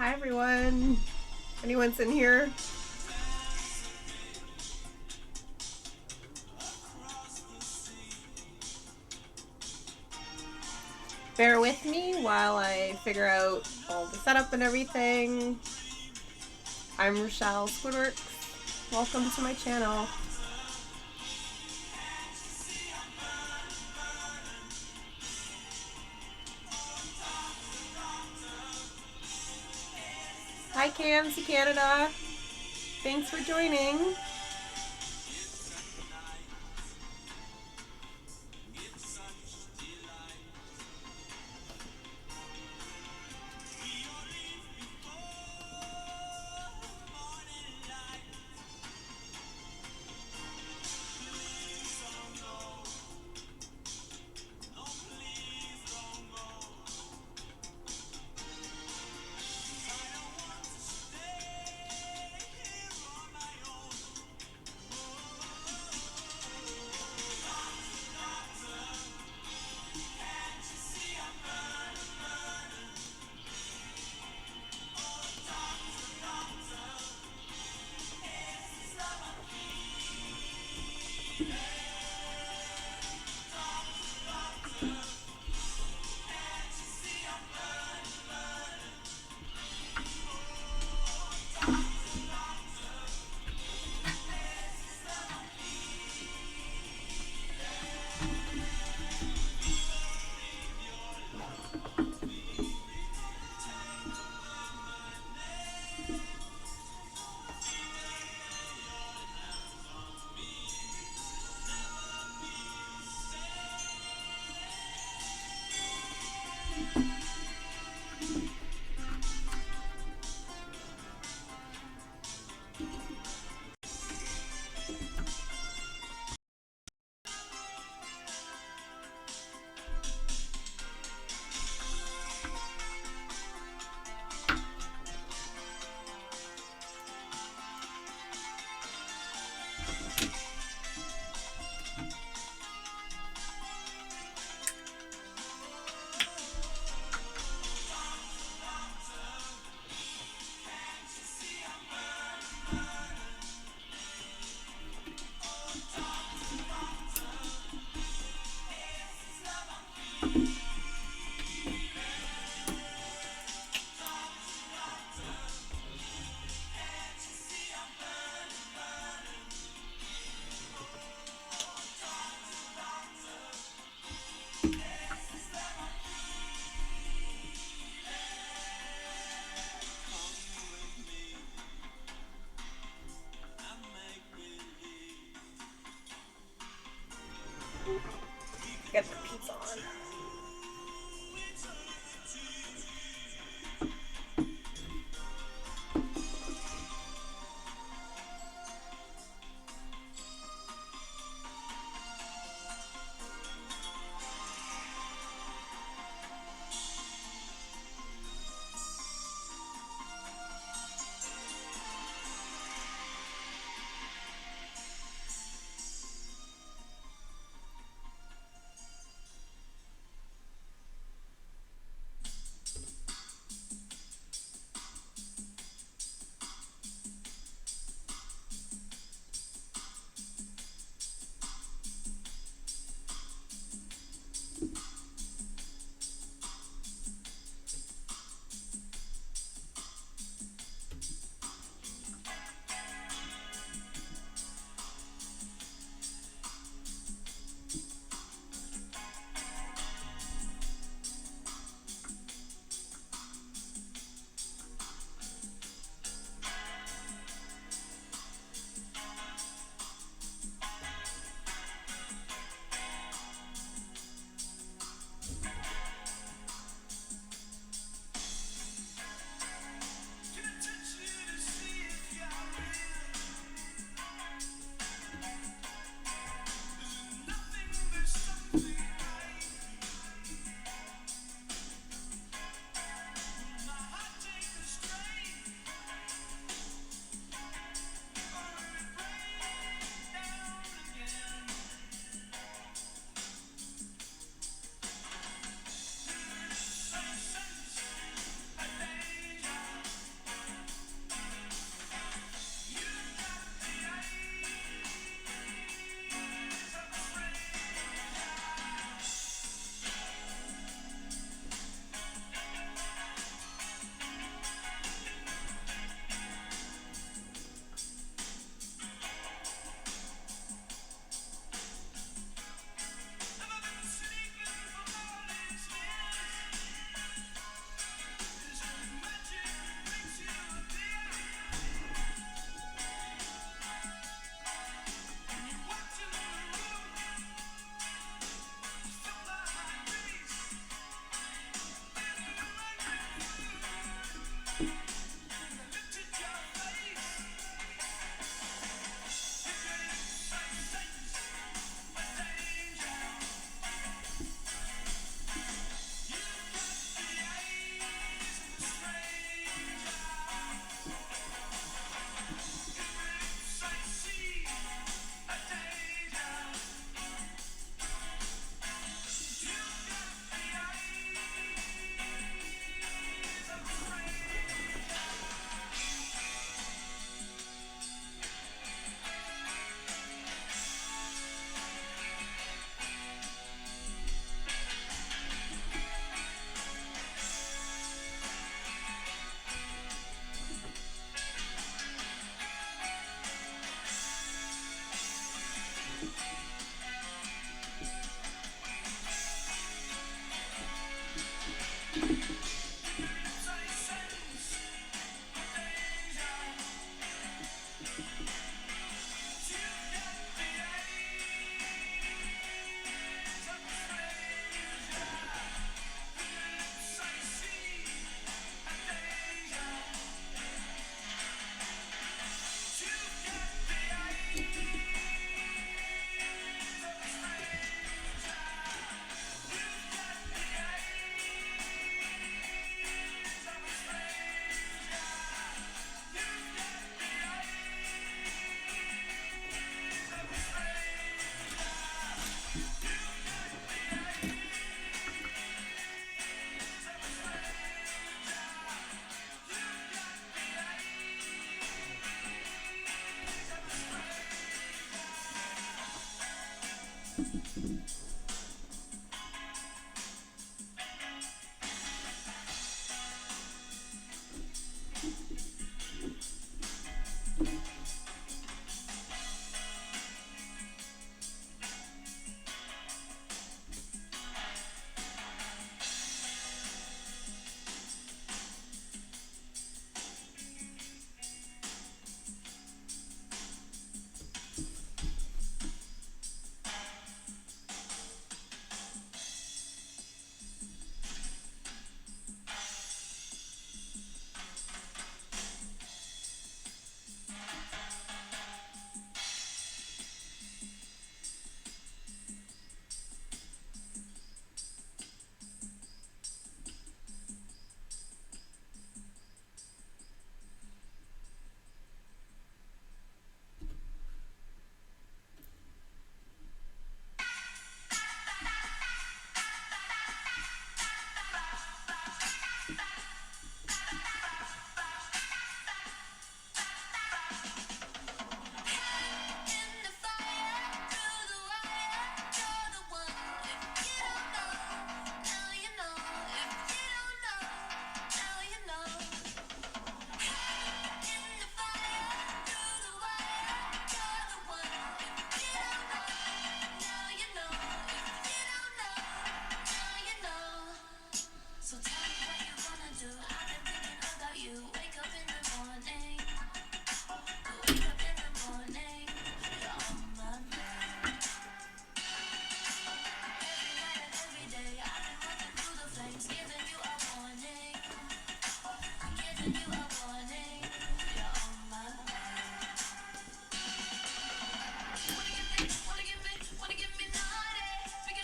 Hi everyone. Anyone's in here? Bear with me while I figure out all the setup and everything. I'm Rashelle Squidworx. Welcome to my channel. Hi KMC Canada. Thanks for joining. Get the pizza on.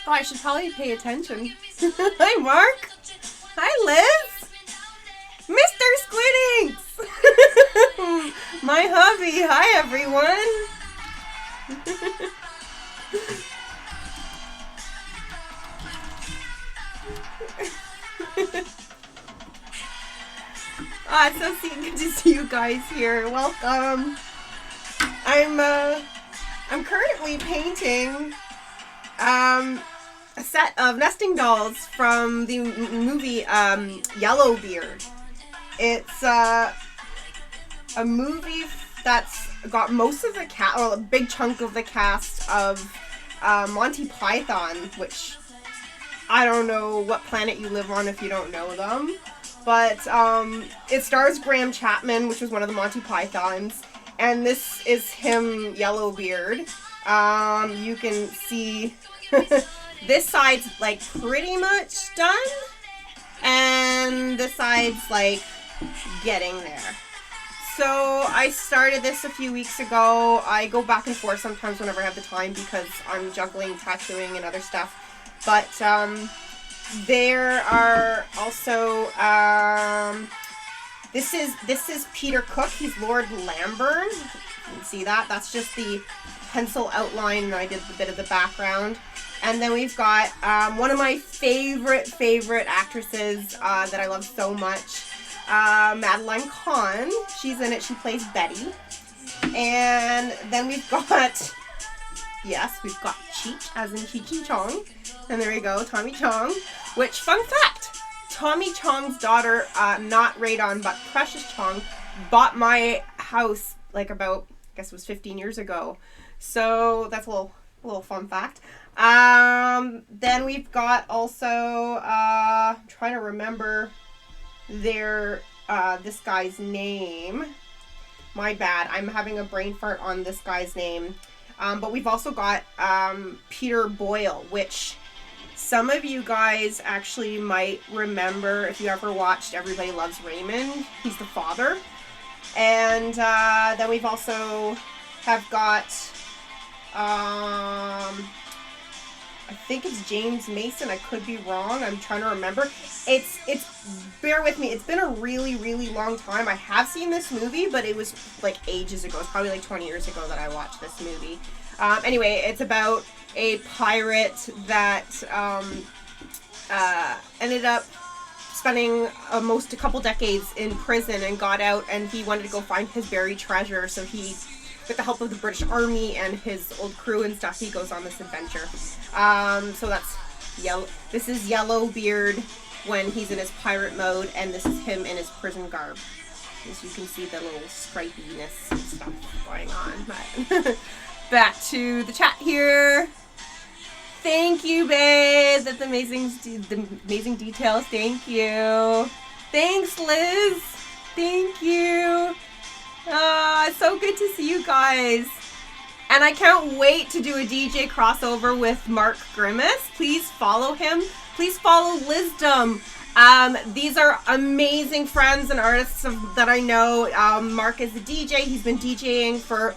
Oh, I should probably pay attention. Hi, Mark. Hi, Liz. Mr. Squidworx. My hubby. Hi, everyone. Ah, it's so good to see you guys here. Welcome. I'm currently painting a set of nesting dolls from the movie Yellowbeard. It's a movie that's got most of the cast, or a big chunk of the cast of Monty Python, which I don't know what planet you live on if you don't know them. But it stars Graham Chapman, which was one of the Monty Pythons, and this is him, Yellowbeard. You can see this side's like pretty much done, and this side's like getting there. So I started this a few weeks ago. I go back and forth sometimes whenever I have the time because I'm juggling tattooing and other stuff. But there are also this is Peter Cook. He's Lord Lamburn. You can see that. That's just the pencil outline, and I did a bit of the background. And then we've got one of my favorite actresses that I love so much, Madeline Kahn. She's in it. She plays Betty. And then we've got, yes, we've got Cheech, as in Cheech and Chong. And there we go, Tommy Chong. Which, fun fact, Tommy Chong's daughter, not Radon, but Precious Chong, bought my house like about, I guess it was 15 years ago. So that's a little fun fact. Then we've got also, I'm trying to remember this guy's name. My bad, I'm having a brain fart on this guy's name. But we've also got Peter Boyle, which some of you guys actually might remember if you ever watched Everybody Loves Raymond. He's the father. And then we've also have got, I think it's James Mason. I could be wrong. I'm trying to remember. It's bear with me. It's been a really, really long time. I have seen this movie, but it was like ages ago. It's probably like 20 years ago that I watched this movie. Anyway, it's about a pirate that ended up spending a couple decades in prison and got out, and he wanted to go find his buried treasure, so he with the help of the British Army and his old crew and stuff, he goes on this adventure. So that's this is Yellowbeard when he's in his pirate mode, and this is him in his prison garb. As you can see, the little stripiness and stuff going on. But back to the chat here. Thank you, babe. That's amazing. The amazing details. Thank you. Thanks, Liz. Thank you. It's so good to see you guys. And I can't wait to do a DJ crossover with Mark Grimace. Please follow him. Please follow Lizdom. These are amazing friends and artists that I know. Mark is a DJ. He's been DJing for,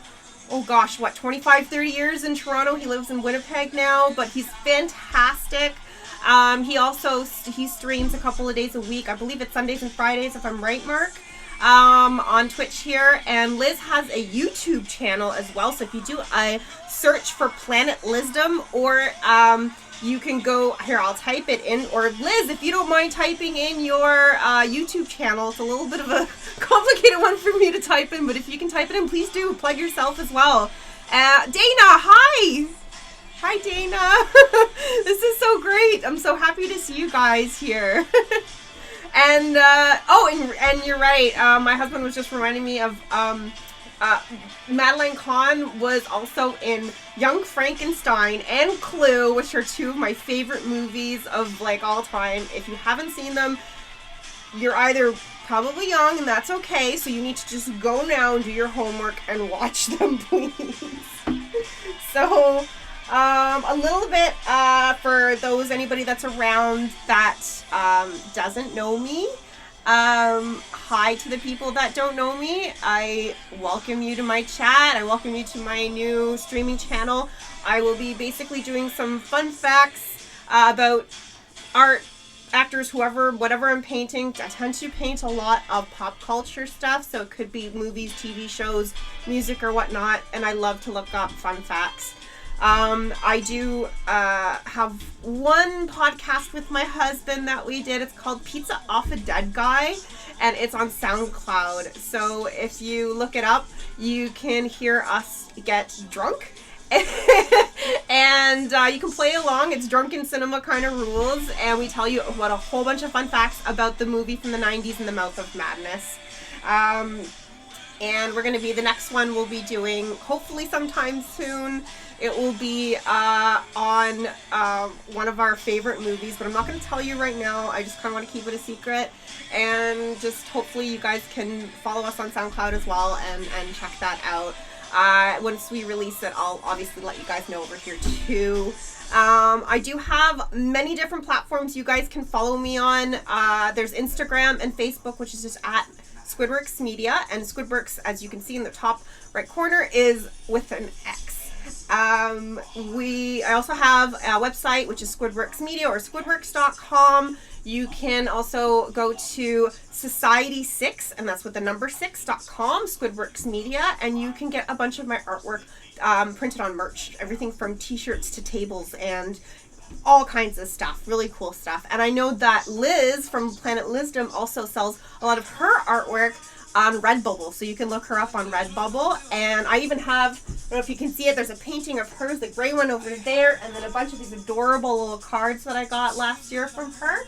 oh gosh, what, 25, 30 years in Toronto. He lives in Winnipeg now, but he's fantastic. He streams a couple of days a week. I believe it's Sundays and Fridays, if I'm right, Mark, on Twitch here. And Liz has a YouTube channel as well. So if you do a search for Planet Lizdom, or you can go here, I'll type it in, or Liz, if you don't mind typing in your YouTube channel. It's a little bit of a complicated one for me to type in, but if you can type it in, please do. Plug yourself as well. Dana, hi! Hi, Dana. This is so great. I'm so happy to see you guys here. And, and you're right. My husband was just reminding me of, Madeline Kahn was also in Young Frankenstein and Clue, which are two of my favorite movies of, like, all time. If you haven't seen them, you're either probably young, and that's okay, so you need to just go now and do your homework and watch them, please. So, a little bit, for anybody that's around that, doesn't know me. Hi to the people that don't know me. I welcome you to my chat. I welcome you to my new streaming channel. I will be basically doing some fun facts, about art, actors, whatever I'm painting. I tend to paint a lot of pop culture stuff, so it could be movies, TV shows, music, or whatnot, and I love to look up fun facts. I do have one podcast with my husband that we did. It's called Pizza Off a Dead Guy, and it's on SoundCloud. So if you look it up, you can hear us get drunk. And you can play along. It's drunken cinema kind of rules, and we tell you about a whole bunch of fun facts about the movie from the 90s, In the Mouth of Madness. And we're going to be, the next one we'll be doing hopefully sometime soon. It will be on one of our favorite movies, but I'm not going to tell you right now. I just kind of want to keep it a secret. And just hopefully you guys can follow us on SoundCloud as well and check that out. Once we release it, I'll obviously let you guys know over here too. I do have many different platforms you guys can follow me on. There's Instagram and Facebook, which is just at Squidworx Media, and Squidworx, as you can see in the top right corner, is with an X. I also have a website, which is Squidworx Media or squidworx.com. You can also go to Society6, and that's with the number 6.com, Squidworx Media, and you can get a bunch of my artwork printed on merch, everything from t-shirts to tables and all kinds of stuff, really cool stuff. And I know that Liz from Planet Lizdom also sells a lot of her artwork on Redbubble, so you can look her up on Redbubble. And I even have, I don't know if you can see it, there's a painting of hers, the gray one over there, and then a bunch of these adorable little cards that I got last year from her.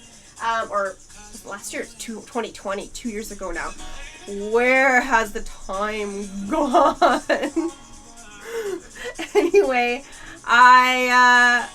Or last year, 2020, 2 years ago now. Where has the time gone? Anyway, I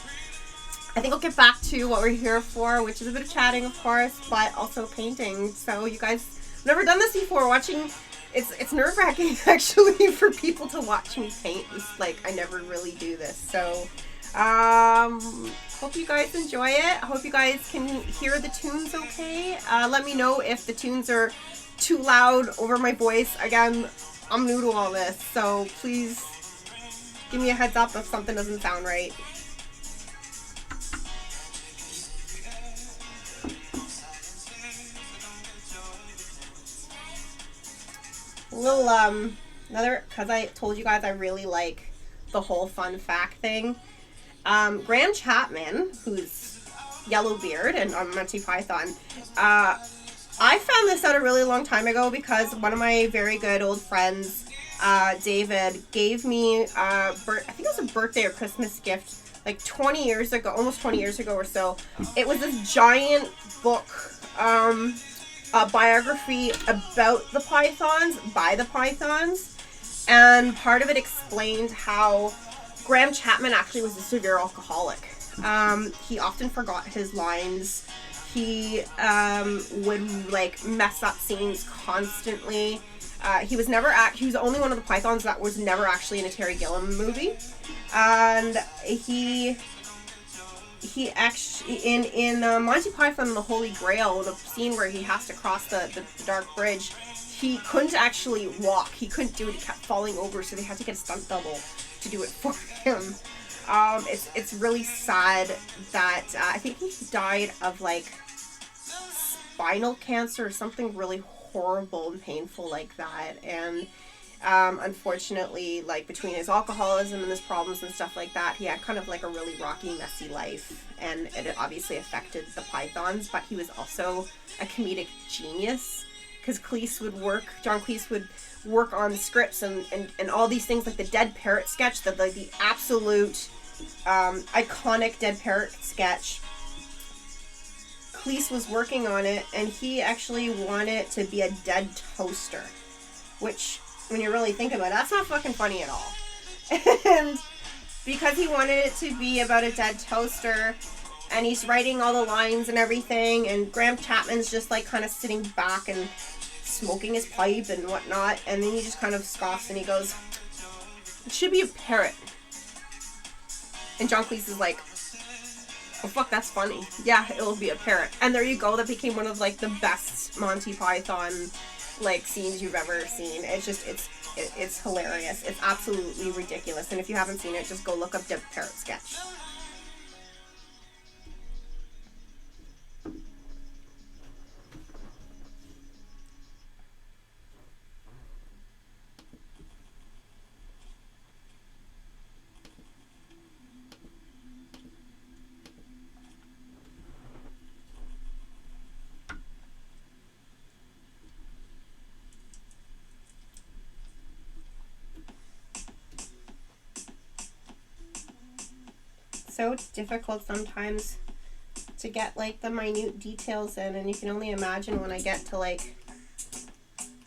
think I'll get back to what we're here for, which is a bit of chatting, of course, but also painting. So you guys, I've never done this before. Watching, it's nerve-wracking actually for people to watch me paint. It's like I never really do this. So hope you guys enjoy it. I hope you guys can hear the tunes okay. Let me know if the tunes are too loud over my voice. Again, I'm new to all this, so please give me a heads up if something doesn't sound right. Little another, because I told you guys I really like the whole fun fact thing. Graham Chapman, who's Yellowbeard and on Monty Python, I found this out a really long time ago because one of my very good old friends David, gave me, I think it was a birthday or Christmas gift, like 20 years ago, almost 20 years ago or so. It was this giant book, a biography about the pythons, by the pythons, and part of it explained how Graham Chapman actually was a severe alcoholic. He often forgot his lines. He would like mess up scenes constantly. He was only one of the pythons that was never actually in a Terry Gilliam movie. And he actually in Monty Python and the Holy Grail, the scene where he has to cross the dark bridge, he couldn't actually walk. He couldn't do it. He kept falling over, so they had to get a stunt double to do it for him. It's really sad that I think he died of like spinal cancer or something really horrible and painful like that. And unfortunately, like between his alcoholism and his problems and stuff like that, he had kind of like a really rocky, messy life, and it obviously affected the pythons. But he was also a comedic genius, because John Cleese would work on scripts and all these things, like the dead parrot sketch, the absolute iconic dead parrot sketch. Cleese was working on it, and he actually wanted it to be a dead toaster, which, when you really think about it, that's not fucking funny at all. And because he wanted it to be about a dead toaster, and he's writing all the lines and everything, and Graham Chapman's just like kind of sitting back and smoking his pipe and whatnot, and then he just kind of scoffs and he goes, "It should be a parrot." And John Cleese is like, "Oh fuck, that's funny. Yeah, it'll be a parrot." And there you go. That became one of like the best Monty Python like scenes you've ever seen. It's just it's hilarious. It's absolutely ridiculous. And if you haven't seen it, just go look up Dead Parrot sketch. So difficult sometimes to get like the minute details in, and you can only imagine when I get to like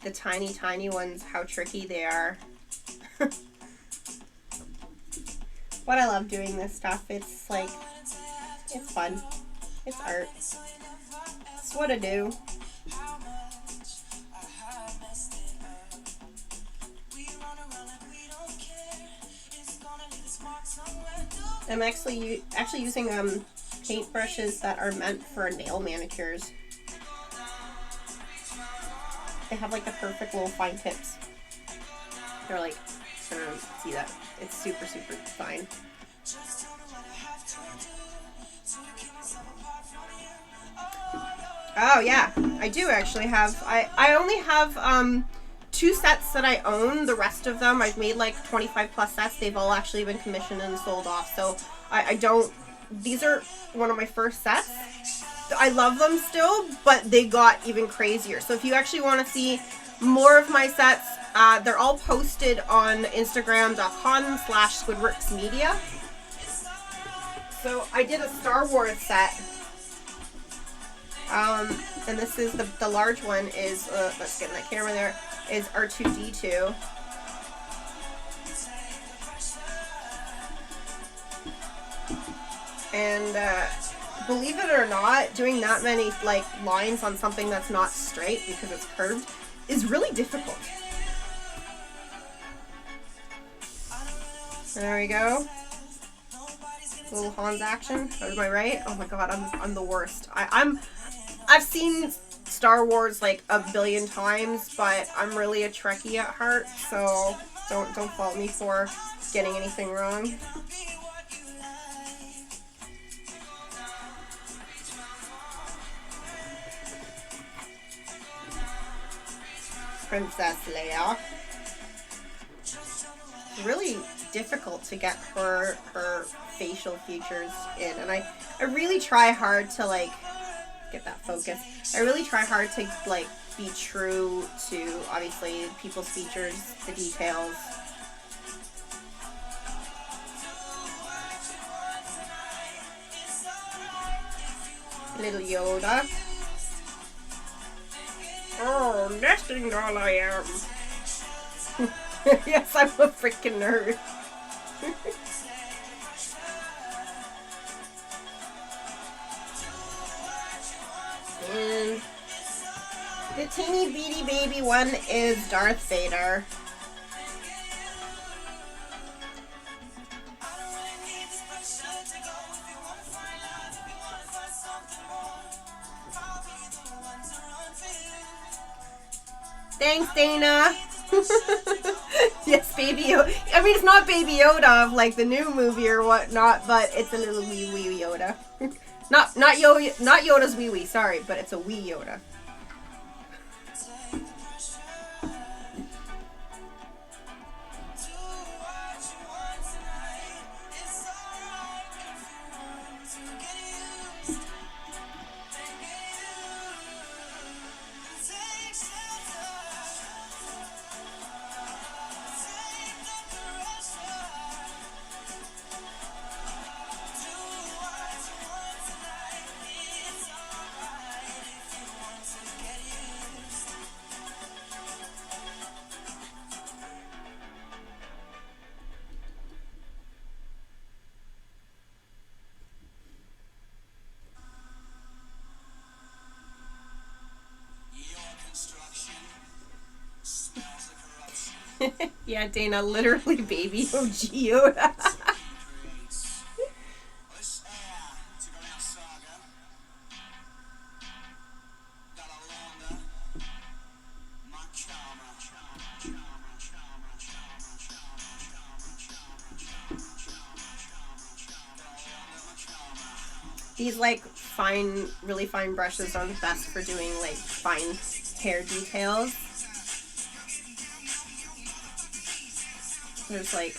the tiny ones how tricky they are. But I love doing this stuff. It's like, it's fun. It's art. It's what I do. I'm actually using paintbrushes that are meant for nail manicures. They have like the perfect little fine tips. They're like, I don't know, see that? It's super fine. Oh yeah, I do actually have. I only have 2 sets that I own. The rest of them, I've made like 25 plus sets. They've all actually been commissioned and sold off. So I don't, these are one of my first sets. I love them still, but they got even crazier. So if you actually want to see more of my sets, they're all posted on Instagram.com/SquidworxMedia. So I did a Star Wars set. And this is the large one is, let's get in that camera there, is R2-D2. And believe it or not, doing that many like lines on something that's not straight because it's curved is really difficult. There we go. A little Hans action. Am I right? Oh my god, I'm the worst. I've seen Star Wars like a billion times, but I'm really a Trekkie at heart, so don't fault me for getting anything wrong. Princess Leia. Really difficult to get her facial features in, and I really try hard to like get that focus. I really try hard to like be true to, obviously, people's features, the details. Little Yoda. Oh, nesting doll I am. Yes, I'm a freaking nerd. And the teeny beady baby one is Darth Vader. Thanks, Dana. Yes, Baby Yoda. I mean, it's not Baby Yoda of like the new movie or whatnot, but it's a little wee Yoda. not Yoda's wee. Sorry, but it's a wee Yoda. Yeah, Dana, literally Baby OG Yoda. These like really fine brushes are the best for doing like fine hair details. There's like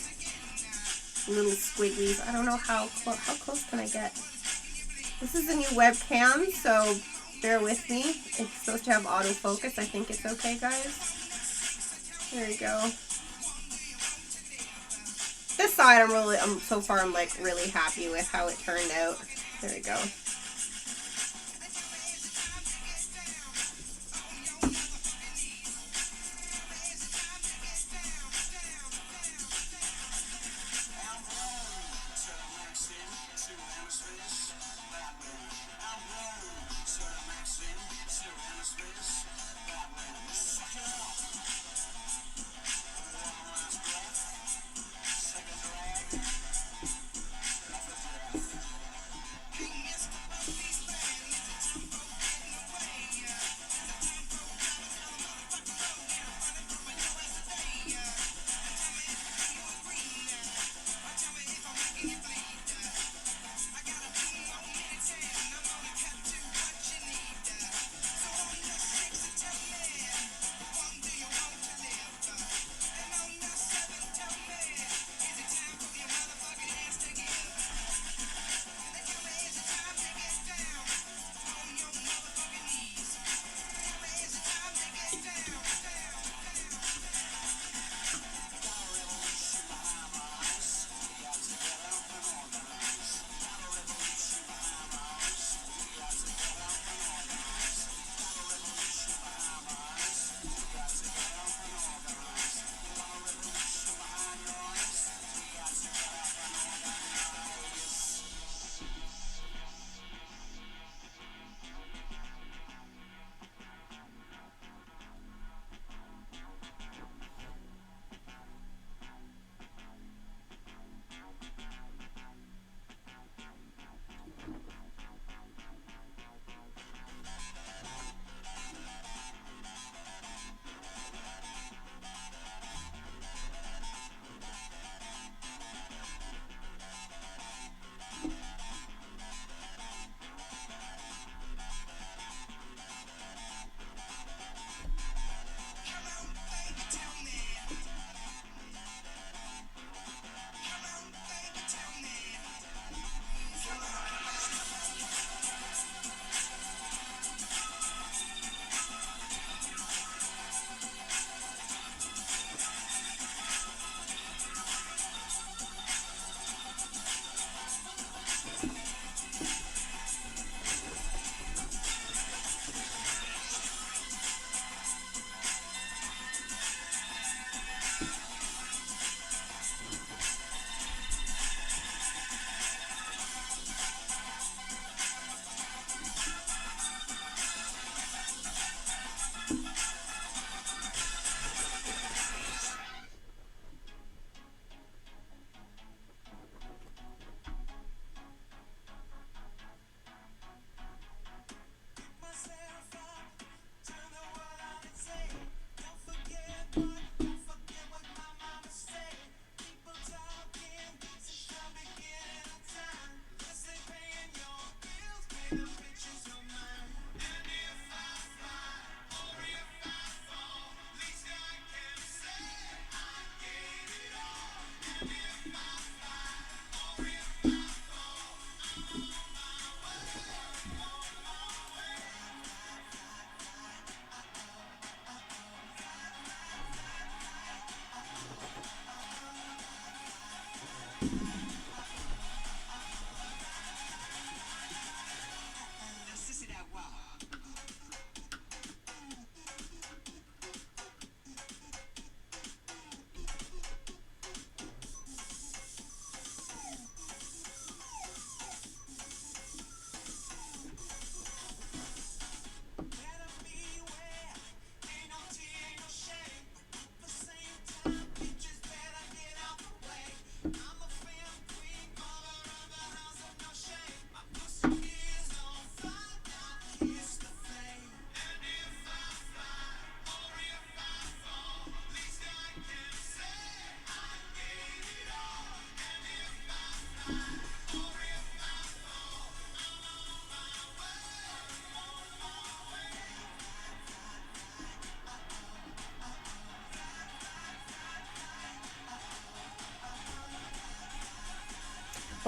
little squigglies. I don't know how close can I get? This is a new webcam, so bear with me. It's supposed to have autofocus. I think it's okay, guys. There you go. This side, so far I'm like really happy with how it turned out. There we go.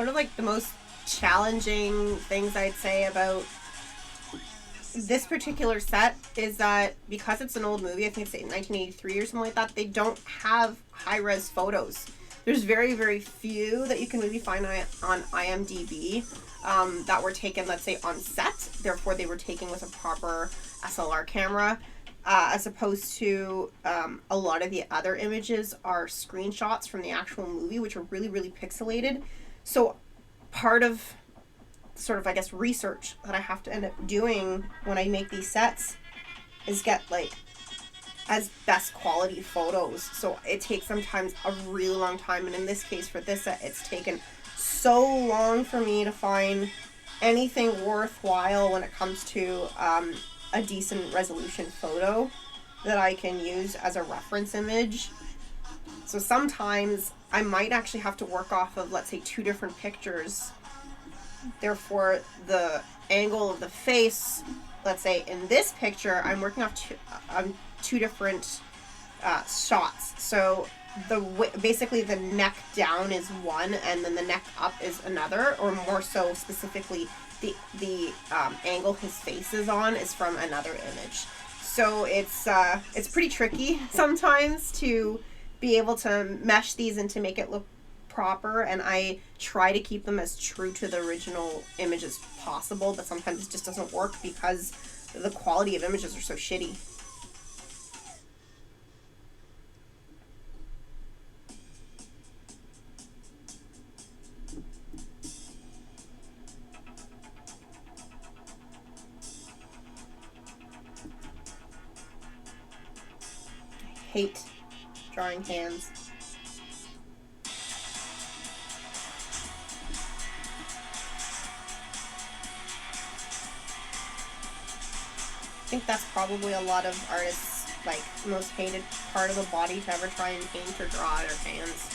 sort of like the most challenging things I'd say about this particular set is that because it's an old movie, I think it's 1983 or something like that, they don't have high-res photos. There's very, very few that you can maybe find on IMDb that were taken, let's say, on set. Therefore, they were taken with a proper SLR camera, as opposed to a lot of the other images are screenshots from the actual movie, which are really, really pixelated. So part of sort of, I guess, research that I have to end up doing when I make these sets is get like as best quality photos. So it takes sometimes a really long time, and in this case for this set it's taken so long for me to find anything worthwhile when it comes to a decent resolution photo that I can use as a reference image. So sometimes I might actually have to work off of, let's say, 2 different pictures. Therefore, the angle of the face, let's say in this picture, I'm working off two different shots. So basically the neck down is one, and then the neck up is another, or more so specifically, the angle his face is on is from another image. So it's pretty tricky sometimes to be able to mesh these and to make it look proper, and I try to keep them as true to the original image as possible, but sometimes it just doesn't work because the quality of images are so shitty. I hate drawing hands. I think that's probably a lot of artists' like most hated part of the body to ever try and paint or draw their hands.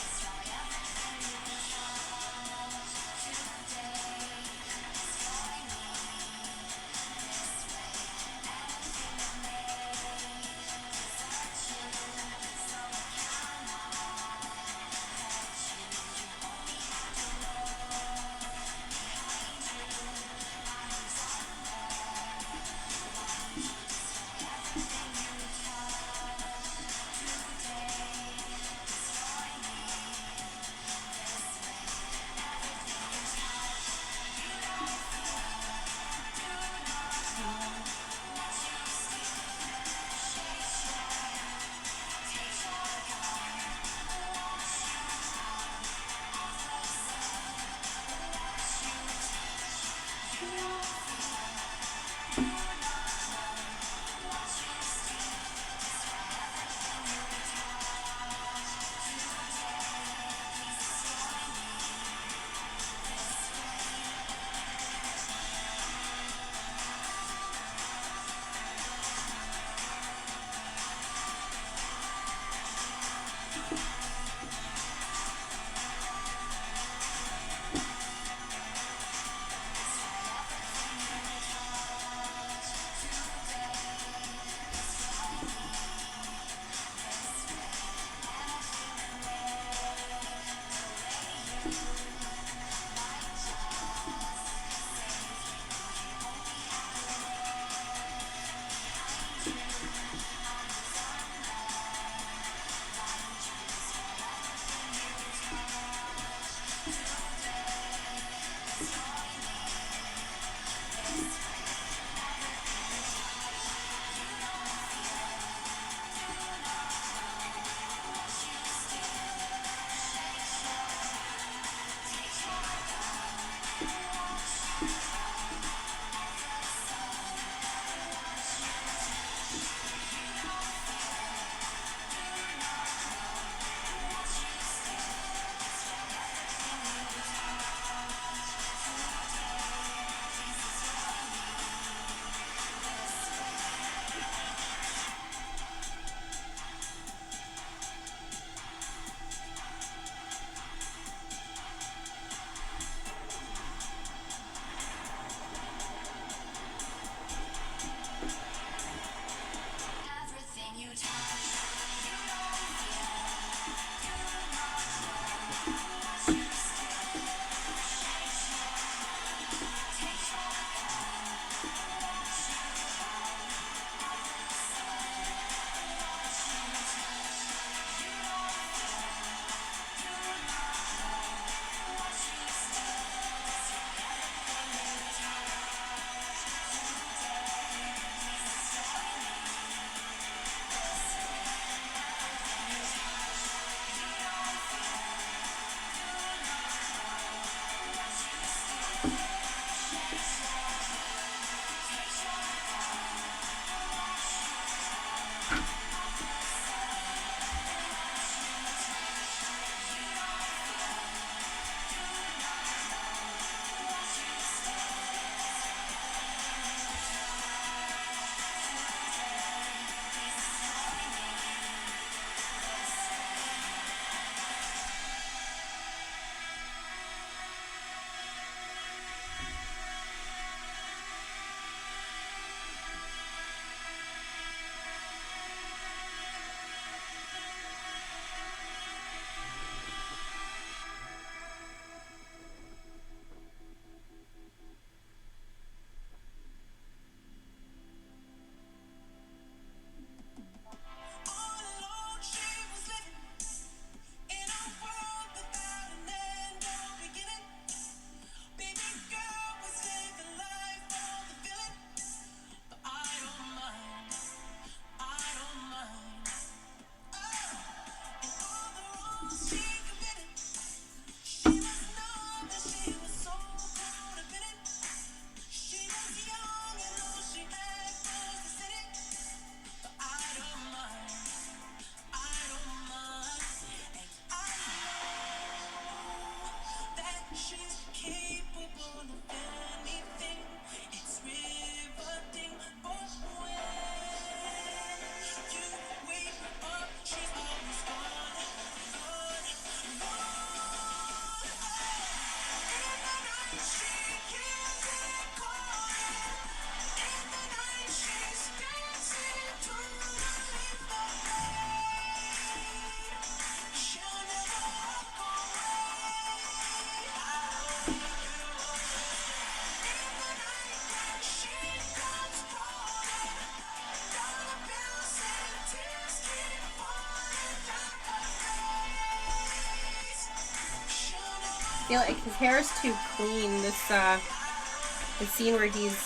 feel like his hair is too clean. This the scene where he's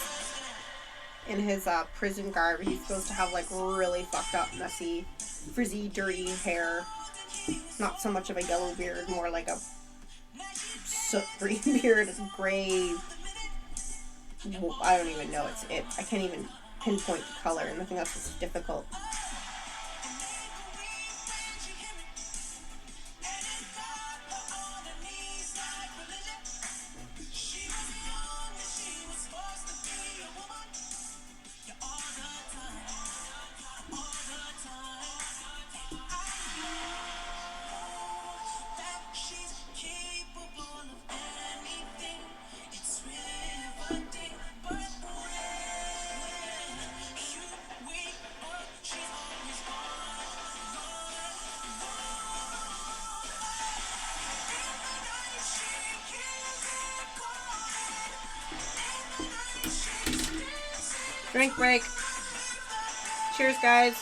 in his prison garb, he's supposed to have like really fucked up, messy, frizzy, dirty hair. Not so much of a yellow beard, more like a soot green beard, gray. I don't even know. I can't even pinpoint the color, and I think that's just difficult. Drink break. Cheers, guys.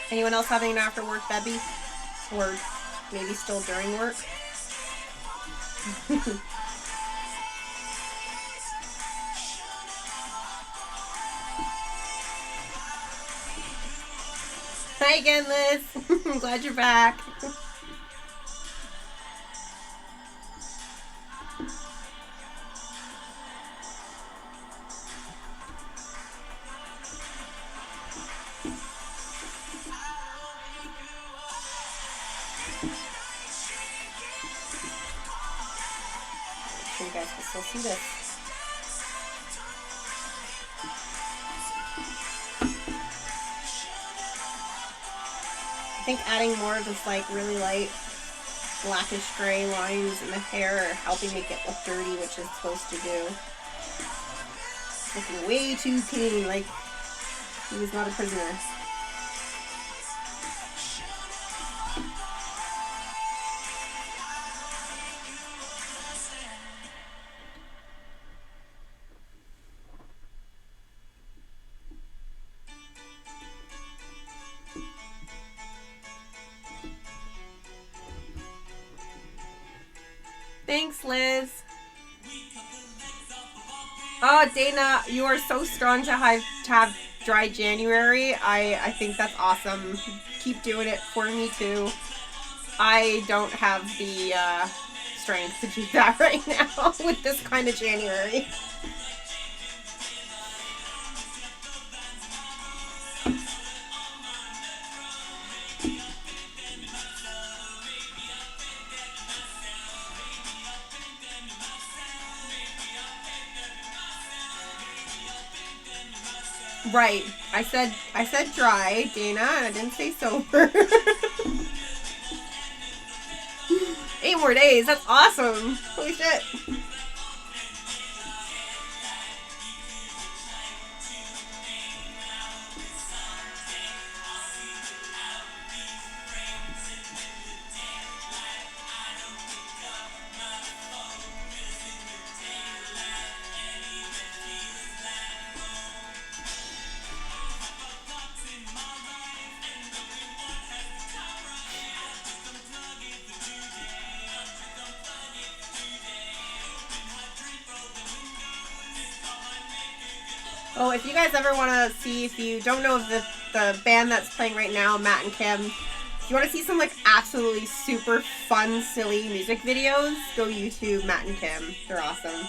Anyone else having an after work bevy? Or maybe still during work? Hi again, Liz. I'm glad you're back. You guys can still see this. I think adding more of this like really light blackish gray lines in the hair are helping make it look dirty, which it's supposed to do. It's looking way too clean, like he was not a prisoner. Thanks, Liz. Oh, Dana, you are so strong to have dry January. I think that's awesome. Keep doing it for me too. I don't have the strength to do that right now with this kind of January. Right. I said dry, Dana, and I didn't say sober. 8 more days. That's awesome. Holy shit. Oh, if you guys ever want to see, if you don't know the band that's playing right now, Matt and Kim, if you want to see some like absolutely super fun, silly music videos, go YouTube Matt and Kim. They're awesome.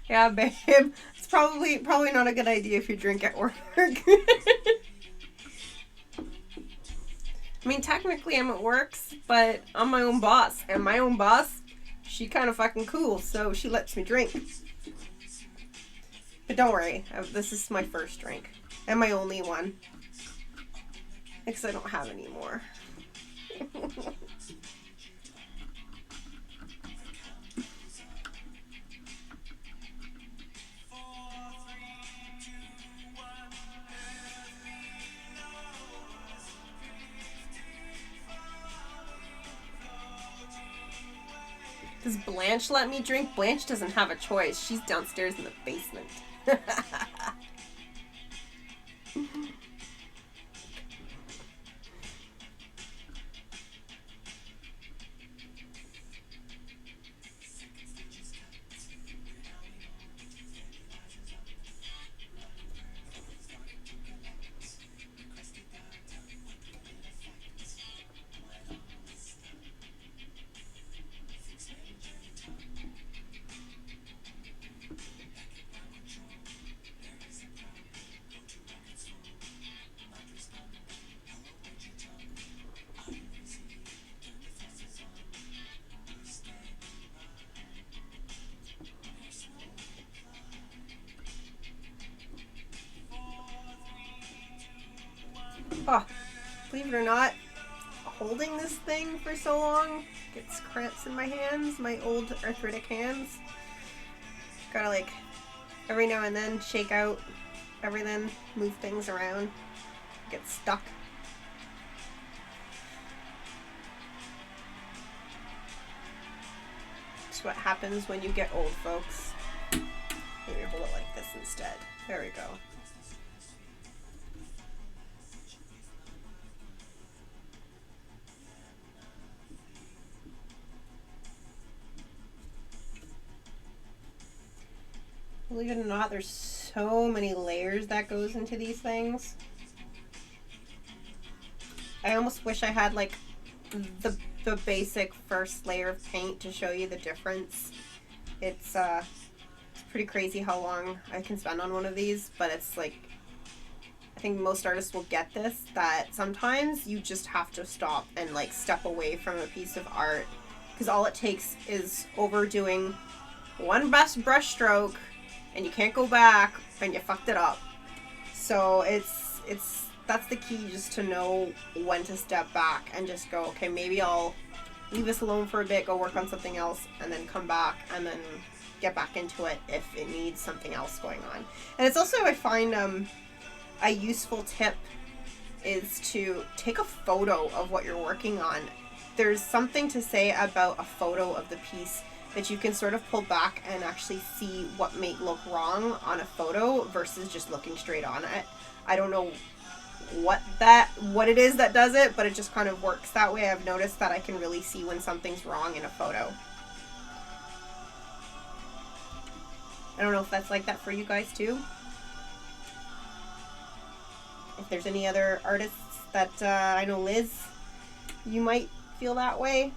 Yeah, babe. It's probably not a good idea if you drink at work. I mean, technically I'm at work, but I'm my own boss. And my own boss, she kind of fucking cool, so she lets me drink. But don't worry, this is my first drink. And my only one. Because I don't have any more. Does Blanche let me drink? Blanche doesn't have a choice. She's downstairs in the basement. Oh, believe it or not, holding this thing for so long gets cramps in my hands, my old arthritic hands. Gotta like every now and then shake out everything, move things around, get stuck. That's what happens when you get old, folks. Maybe hold it like this instead. There we go. Believe it or not, there's so many layers that goes into these things. I almost wish I had like the basic first layer of paint to show you the difference. It's pretty crazy how long I can spend on one of these, but it's like, I think most artists will get this, that sometimes you just have to stop and like step away from a piece of art, because all it takes is overdoing one best brush stroke and you can't go back and you fucked it up. So that's the key, just to know when to step back and just go, okay, maybe I'll leave this alone for a bit, go work on something else, and then come back and then get back into it if it needs something else going on. And it's also, I find a useful tip is to take a photo of what you're working on. There's something to say about a photo of the piece that you can sort of pull back and actually see what may look wrong on a photo versus just looking straight on it. I don't know what it is that does it, but it just kind of works that way. I've noticed that I can really see when something's wrong in a photo. I don't know if that's like that for you guys too. If there's any other artists that I know, Liz, you might feel that way.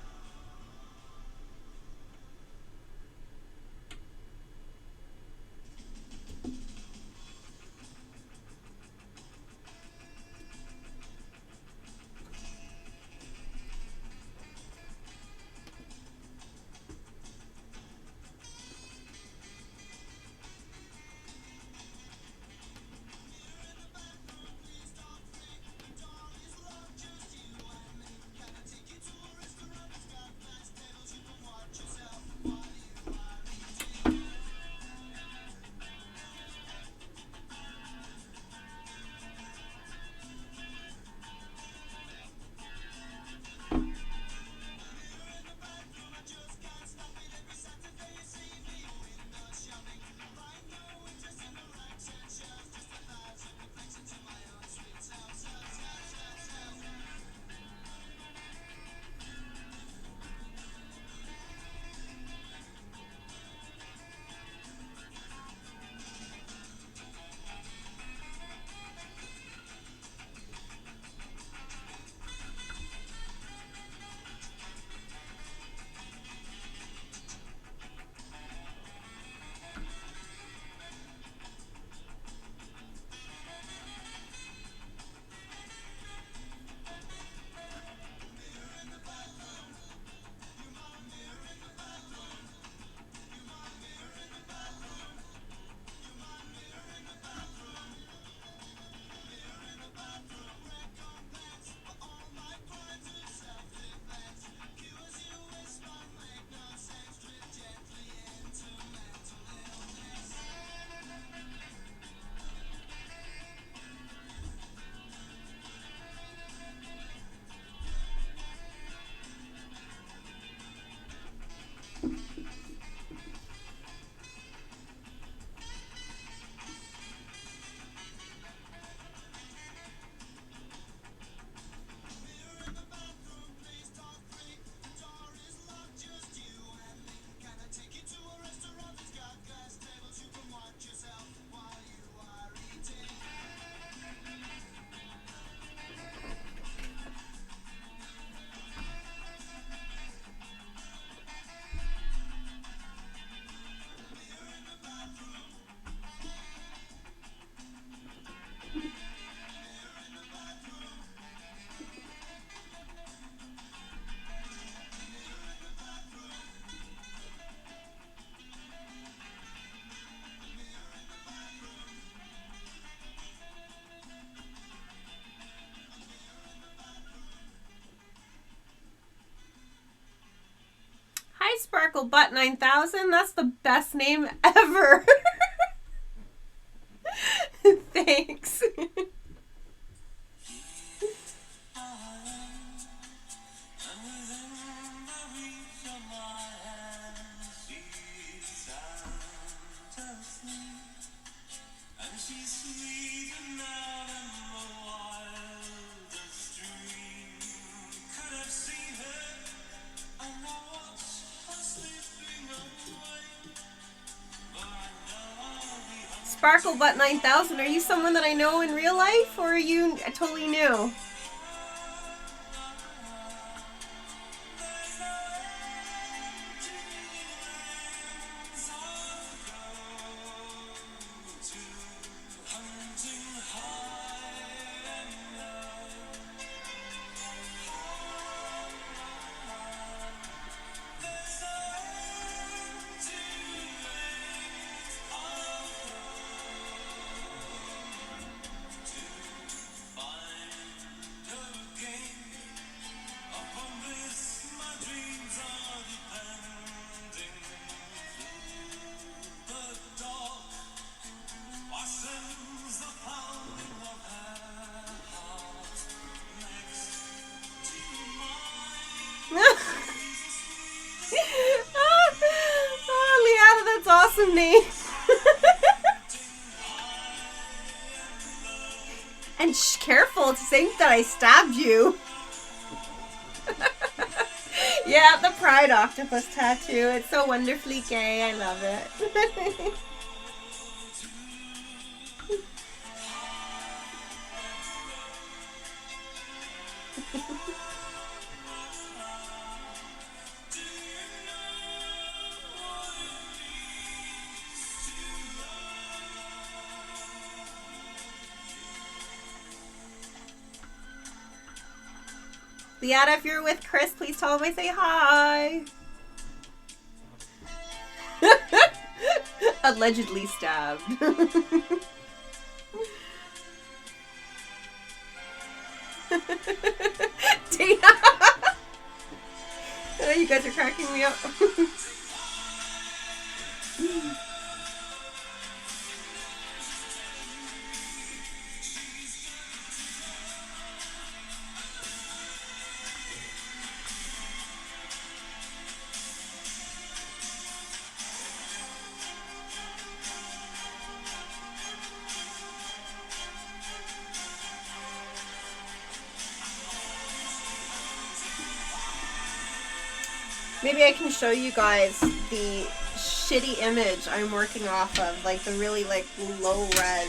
Sparkle Butt 9000. That's the best name ever. Thanks. Sparkle Butt 9000, are you someone that I know in real life, or are you totally new? Oh, Leanna, that's awesome name. And careful to think that I stabbed you. Yeah, the Pride Octopus tattoo. It's so wonderfully gay. I love it. Liana, if you're with Chris, please tell him I say hi. Allegedly stabbed. Dana! Oh, you guys are cracking me up. Maybe I can show you guys the shitty image I'm working off of, like the really like low res.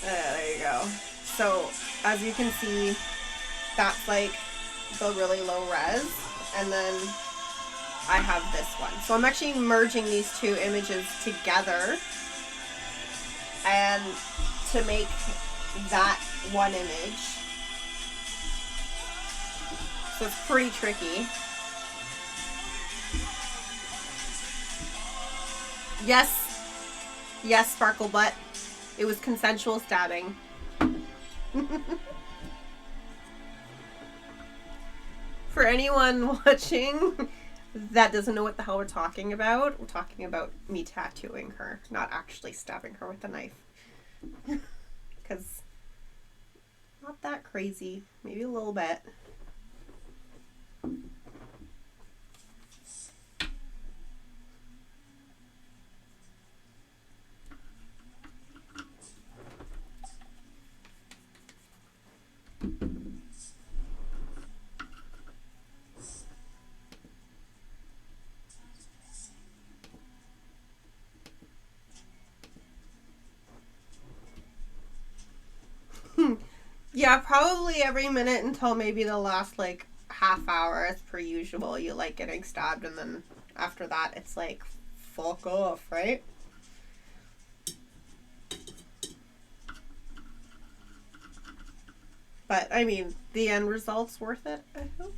There you go. So as you can see, that's like the really low res, and then I have this one. So I'm actually merging these two images together and to make that one image. So it's pretty tricky. Yes. Yes, Sparkle Butt. It was consensual stabbing. For anyone watching that doesn't know what the hell we're talking about me tattooing her, not actually stabbing her with a knife. Because not that crazy. Maybe a little bit. Yeah, probably every minute until maybe the last like half hour as per usual. You like getting stabbed, and then after that it's like fuck off, right? But I mean, the end result's worth it, I hope.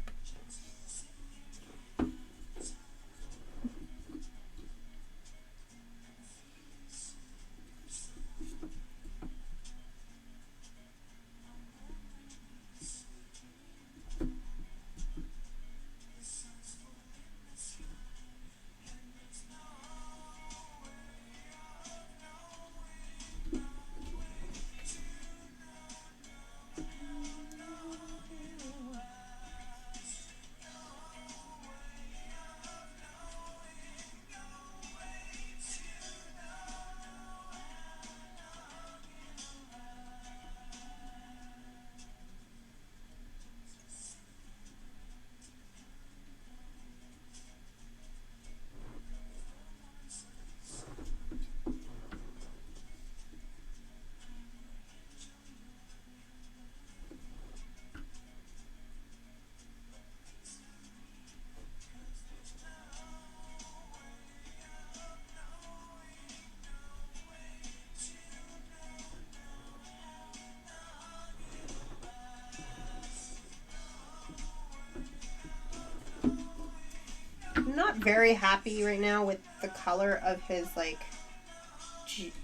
very happy right now with the color of his like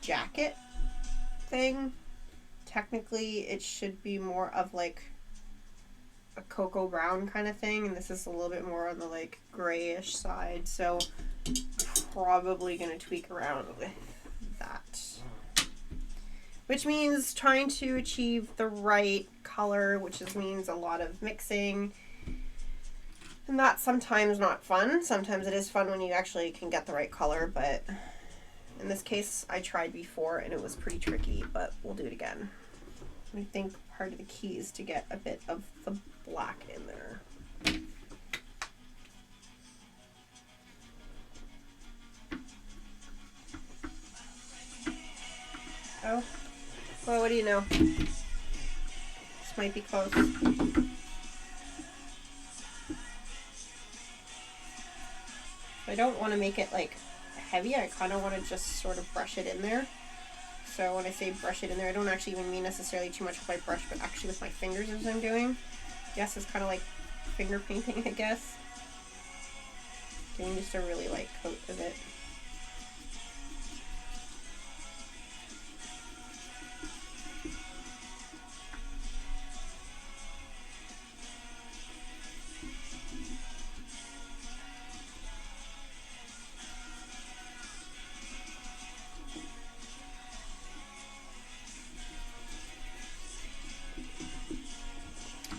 jacket thing. Technically it should be more of like a cocoa brown kind of thing, and this is a little bit more on the like grayish side, so probably gonna tweak around with that, which means trying to achieve the right color, which means a lot of mixing, and that's sometimes not fun. Sometimes it is fun when you actually can get the right color, but in this case I tried before and it was pretty tricky, but we'll do it again. I think part of the key is to get a bit of the black in there. Oh, well, what do you know? This might be close. I don't want to make it like heavy. I kind of want to just sort of brush it in there. So when I say brush it in there, I don't actually even mean necessarily too much with my brush, but actually with my fingers as I'm doing. Yes, it's kind of like finger painting, I guess. Getting just a really light coat of it.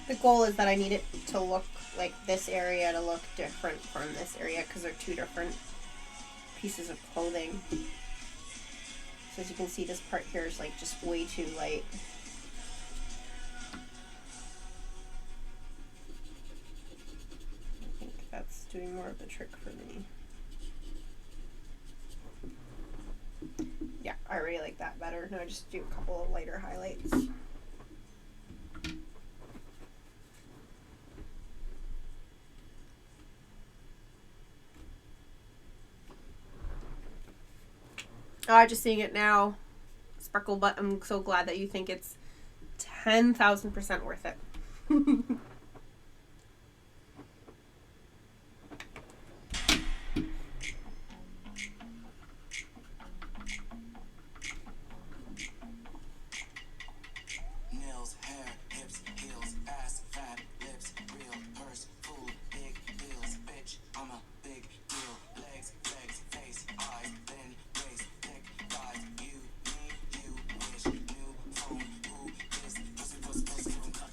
The goal is that I need it to look like this area to look different from this area because they're two different pieces of clothing. So as you can see, this part here is like just way too light. I think that's doing more of the trick for me. Yeah, I really like that better. Now I just do a couple of lighter highlights. Oh, just seeing it now. Sparkle Butt, I'm so glad that you think it's 10,000% worth it. Nails, hair, hips, heels, ass, fat, lips, real, purse, food, big bills, bitch, I'm a big deal. Legs, legs, face, eyes, then waist, thick thighs, you, me, you, wish, new phone, who, this, pussy, pussy, pussy, cut,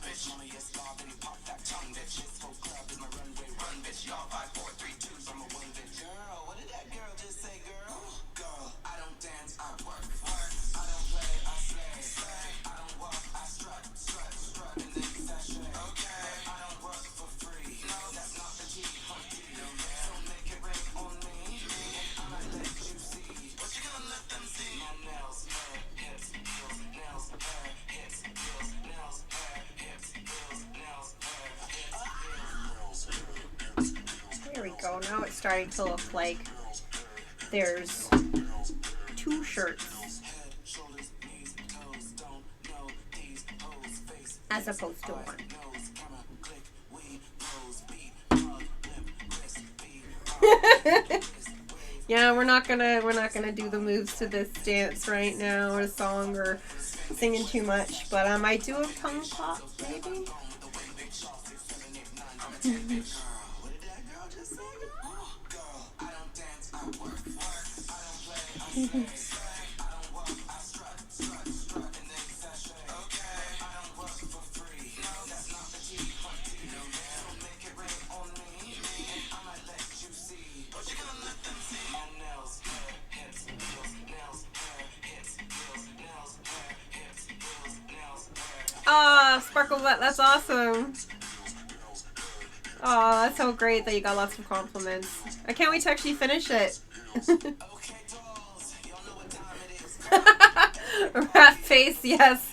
bitch. Mama, yes, law, then you pop that tongue, bitch. This whole club is my runway, run, bitch. Y'all 5, 4, 3, 2, I'm a one, bitch. Girl, what did that girl just say, girl? Girl, I don't dance, I work, work. I don't play, I slay, slay. I don't walk, I strut, strut, strut. And then sashay, okay. I don't work for free. No, that's not the G, Humpty. No, so make it rain on me. I might let you see. What you gonna let them see? My nails, hair, hips, heels, nails, hair, hips, heels, nails, hair, hips, heels, nails, hair, hips, heels. There we go. Now it's starting to look like there's two shirts as opposed to one. Yeah, we're not gonna do the moves to this dance right now, or song, or singing too much. But I do a tongue pop, maybe. Ah, Sparkle Butt, that's awesome. Oh, that's so great that you got lots of compliments. I can't wait to actually finish it. Rat face, yes.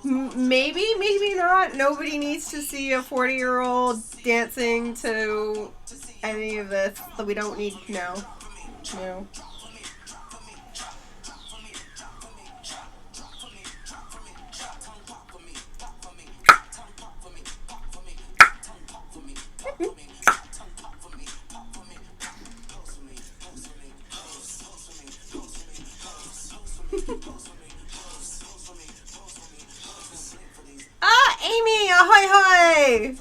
Maybe, maybe not. Nobody needs to see a 40-year-old dancing to any of this that we don't need now. No. ahoy!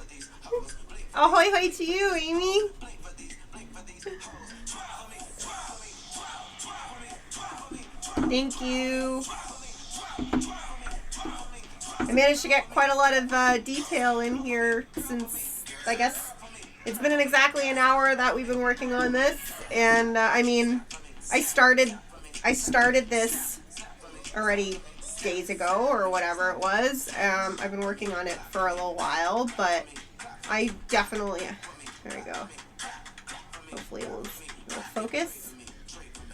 Ahoy hoy to you, Amy! Thank you. I managed to get quite a lot of detail in here since, I guess, it's been exactly an hour that we've been working on this. And, I mean, I started this already days ago or whatever it was. I've been working on it for a little while, but I definitely, there we go. Hopefully it'll focus.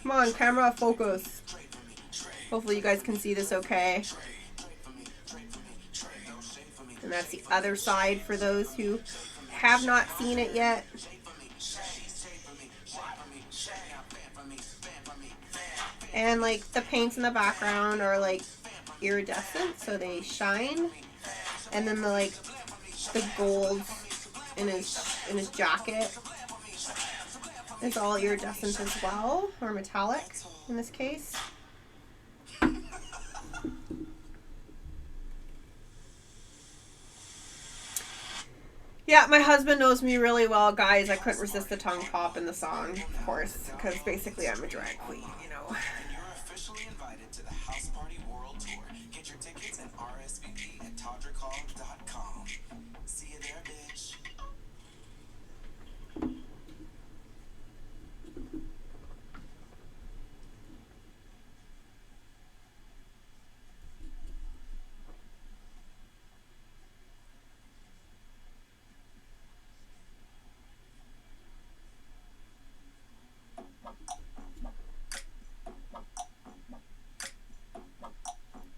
Come on, camera, focus. Hopefully you guys can see this okay. And that's the other side for those who have not seen it yet. And like the paints in the background are like iridescent, so they shine. And then the gold in his jacket is all iridescent as well, or metallic in this case. Yeah, my husband knows me really well, guys. I couldn't resist the tongue pop in the song, of course, because basically I'm a drag queen, you know. And you're officially invited to the House Party World Tour. Get your tickets and RSVP at todrickall.com. See you there, bitch.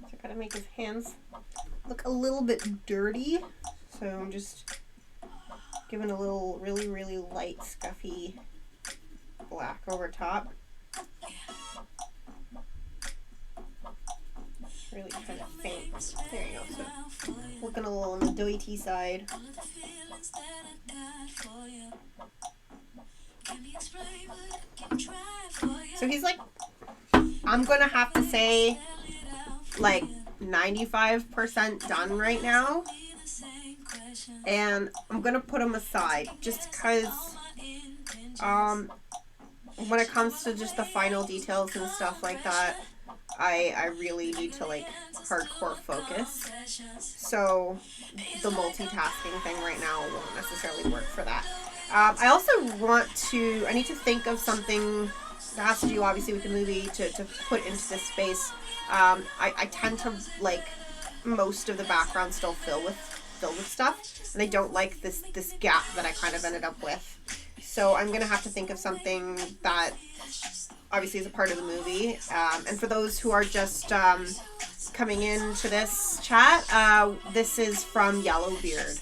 I gotta make his hands look a little bit dirty, so I'm just giving a little really, really light, scuffy black over top. Really kind of faint. There you go. So looking a little on the doity side. So he's like, I'm gonna have to say, like 95% done right now, and I'm gonna put him aside just because when it comes to just the final details and stuff like that, I really need to like hardcore focus, so the multitasking thing right now won't necessarily work for that. I also I need to think of something that has to do obviously with the movie to put into this space. I tend to like most of the background still filled with stuff, and I don't like this gap that I kind of ended up with. So I'm gonna have to think of something that obviously is a part of the movie. And for those who are just coming into this chat, this is from Yellowbeard.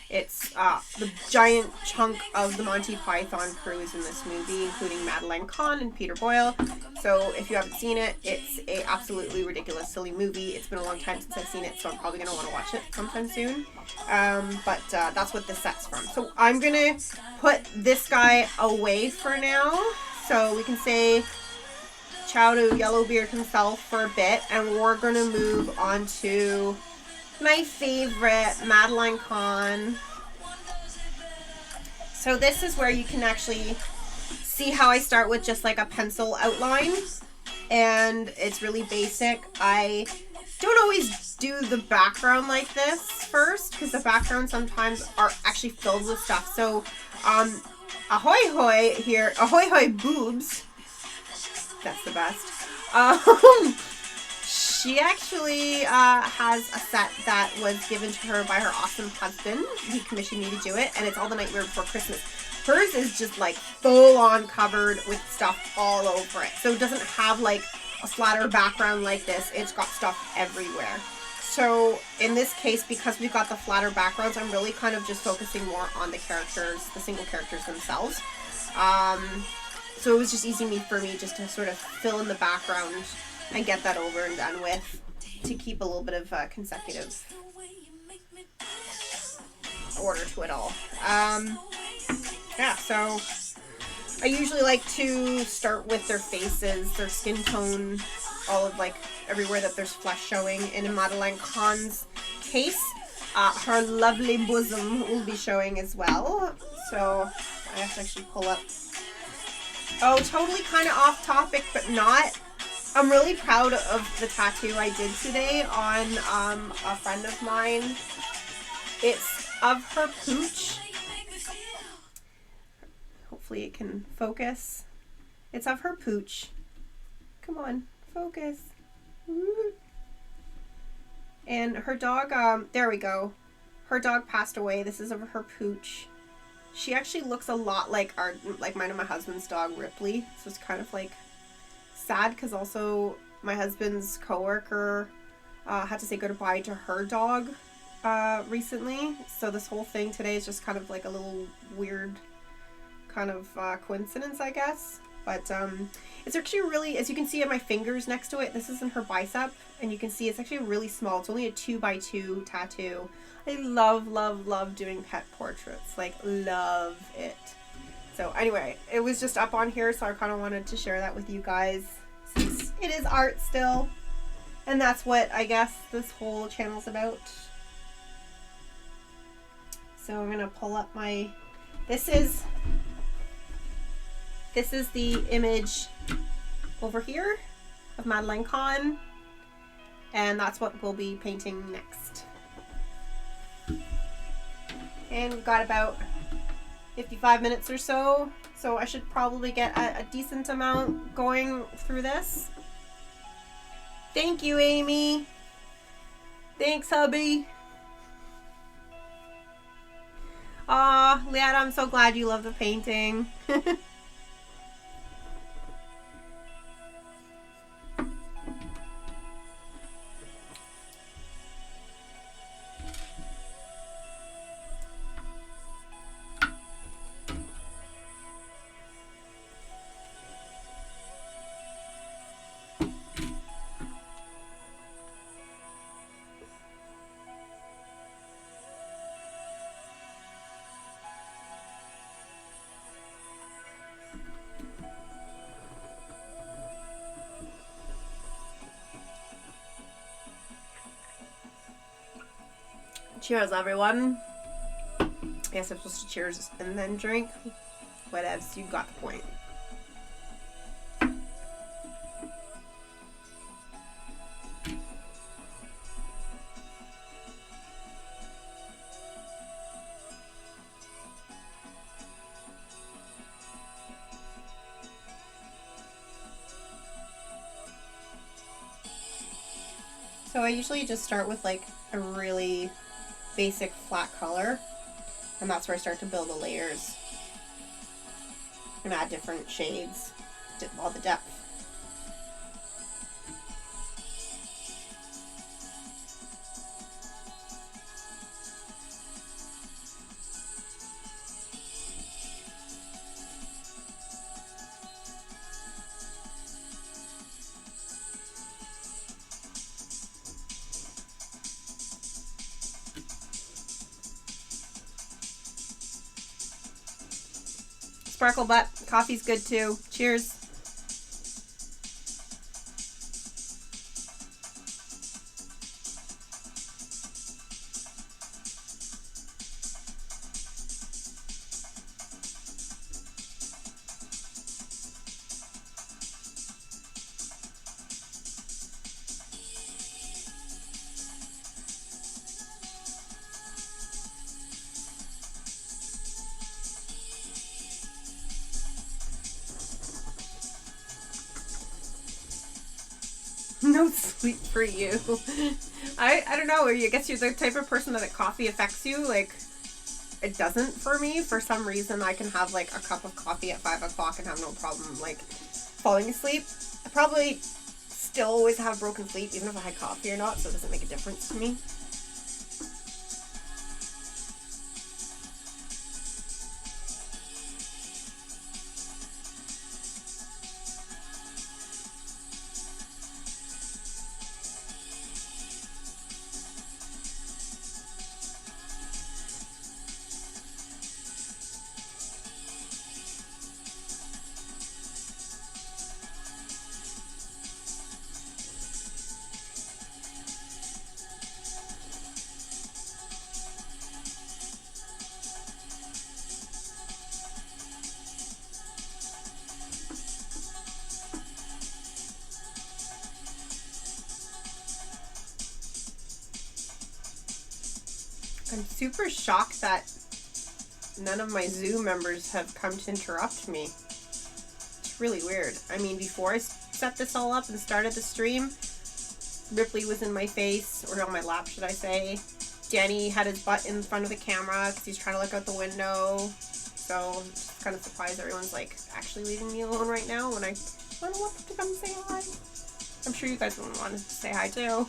It's the giant chunk of the Monty Python crew is in this movie, including Madeline Kahn and Peter Boyle. So if you haven't seen it, it's a absolutely ridiculous, silly movie. It's been a long time since I've seen it, so I'm probably going to want to watch it sometime soon. But that's what this set's from. So I'm going to put this guy away for now, so we can say ciao to Yellowbeard himself for a bit, and we're going to move on to my favorite, Madeline Kahn. So this is where you can actually see how I start with just like a pencil outline, and it's really basic. I don't always do the background like this first, because the background sometimes are actually filled with stuff. So ahoy hoy here, ahoy hoy boobs, that's the best. She actually has a set that was given to her by her awesome husband. He commissioned me to do it, and it's all the Nightmare Before Christmas. Hers is just like full on covered with stuff all over it. So it doesn't have like a flatter background like this. It's got stuff everywhere. So in this case, because we've got the flatter backgrounds, I'm really kind of just focusing more on the characters, the single characters themselves. So it was just easy for me just to sort of fill in the background and get that over and done with, to keep a little bit of consecutive order to it all. Yeah, so I usually like to start with their faces, their skin tone, all of like everywhere that there's flesh showing. And in Madeline Kahn's case, Her lovely bosom will be showing as well. So I have to actually pull up. Oh, totally kind of off topic, but not. I'm really proud of the tattoo I did today on a friend of mine. It's of her pooch. Hopefully it can focus. It's of her pooch. Come on, focus. Woo. And her dog, there we go. Her dog passed away. This is of her pooch. She actually looks a lot like mine and my husband's dog, Ripley. So it's kind of like sad because also my husband's coworker had to say goodbye to her dog recently. So this whole thing today is just kind of like a little weird kind of coincidence, I guess. But it's actually really, as you can see in my fingers next to it, this is in her bicep, and you can see it's actually really small. It's only a 2x2 tattoo. I love, love, love doing pet portraits. Like, love it. So anyway, it was just up on here, so I kind of wanted to share that with you guys, since it is art still. And that's what I guess this whole channel's about. So I'm going to pull up my, this is the image over here of Madeleine Kahn, and that's what we'll be painting next. And we've got about 55 minutes or so, so I should probably get a decent amount going through this. Thank you, Amy. Thanks, hubby. Aw, Leanna, I'm so glad you love the painting. Cheers, everyone. Yes, I'm supposed to cheers and then drink. Whatevs, you got the point. So I usually just start with like a really basic flat color, and that's where I start to build the layers and add different shades, all the depth. Sparkle butt. Coffee's good too. Cheers. No sleep for you. I don't know. I guess you're the type of person that coffee affects you. Like, it doesn't for me. For some reason, I can have like a cup of coffee at 5 o'clock and have no problem like falling asleep. I probably still always have broken sleep, even if I had coffee or not, so it doesn't make a difference to me. I'm super shocked that none of my Zoom members have come to interrupt me. It's really weird. I mean, before I set this all up and started the stream, Ripley was in my face, or on my lap, should I say. Danny had his butt in front of the camera because he's trying to look out the window. So I'm just kind of surprised everyone's like actually leaving me alone right now when I want to come say hi. I'm sure you guys want to say hi too.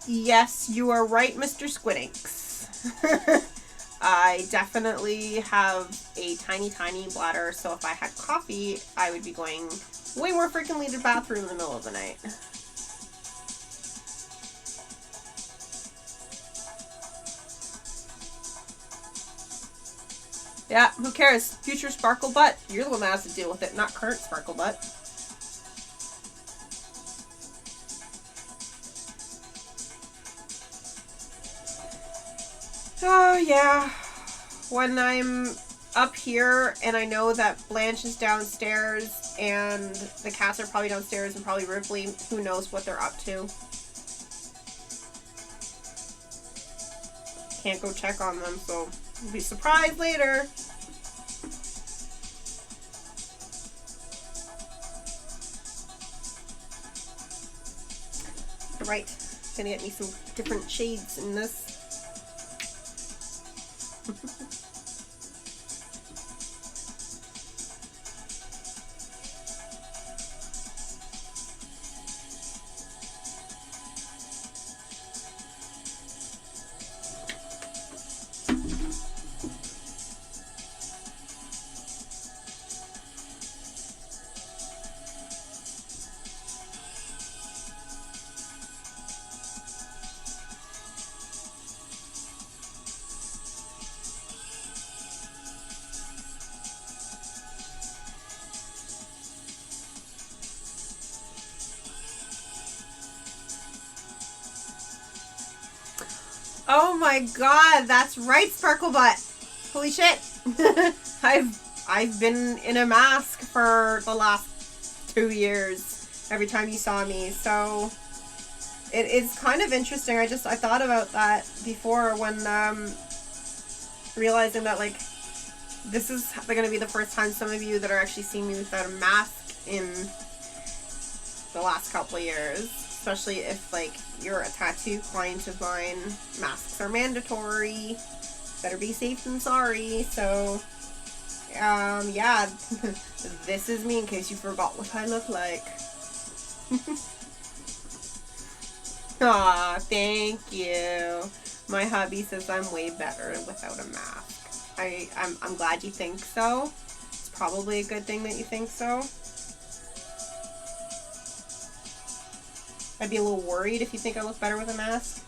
Yes, you are right, Mr. Squidworx. I definitely have a tiny, tiny bladder, so if I had coffee, I would be going way more frequently to the bathroom in the middle of the night. Yeah, who cares? Future Sparkle Butt. You're the one that has to deal with it, not current Sparkle Butt. Oh, yeah. When I'm up here and I know that Blanche is downstairs and the cats are probably downstairs and probably Ripley, who knows what they're up to. Can't go check on them, so I'll be surprised later. Right. Gonna get me some different shades in this. Oh my god, that's right, Sparkle Butt. Holy shit. I've been in a mask for the last 2 years every time you saw me, so it's kind of interesting. I thought about that before when realizing that like this is gonna be the first time some of you that are actually seeing me without a mask in the last couple of years. Especially if, like, you're a tattoo client of mine. Masks are mandatory. Better be safe than sorry. So, yeah. This is me in case you forgot what I look like. Aw, thank you. My hubby says I'm way better without a mask. I'm glad you think so. It's probably a good thing that you think so. I'd be a little worried if you think I look better with a mask.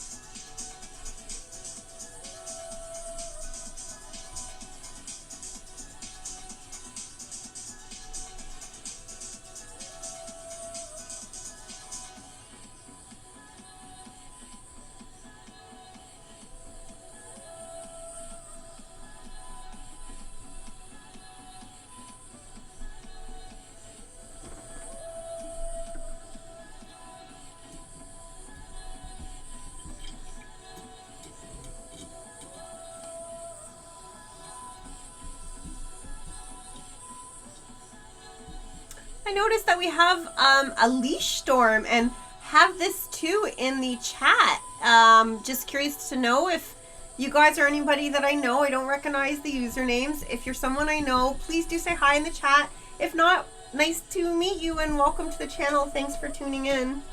I noticed that we have a leash storm and have this too in the chat. Just curious to know if you guys are anybody that I know. I don't recognize the usernames. If you're someone I know, please do say hi in the chat. If not, nice to meet you and welcome to the channel. Thanks for tuning in.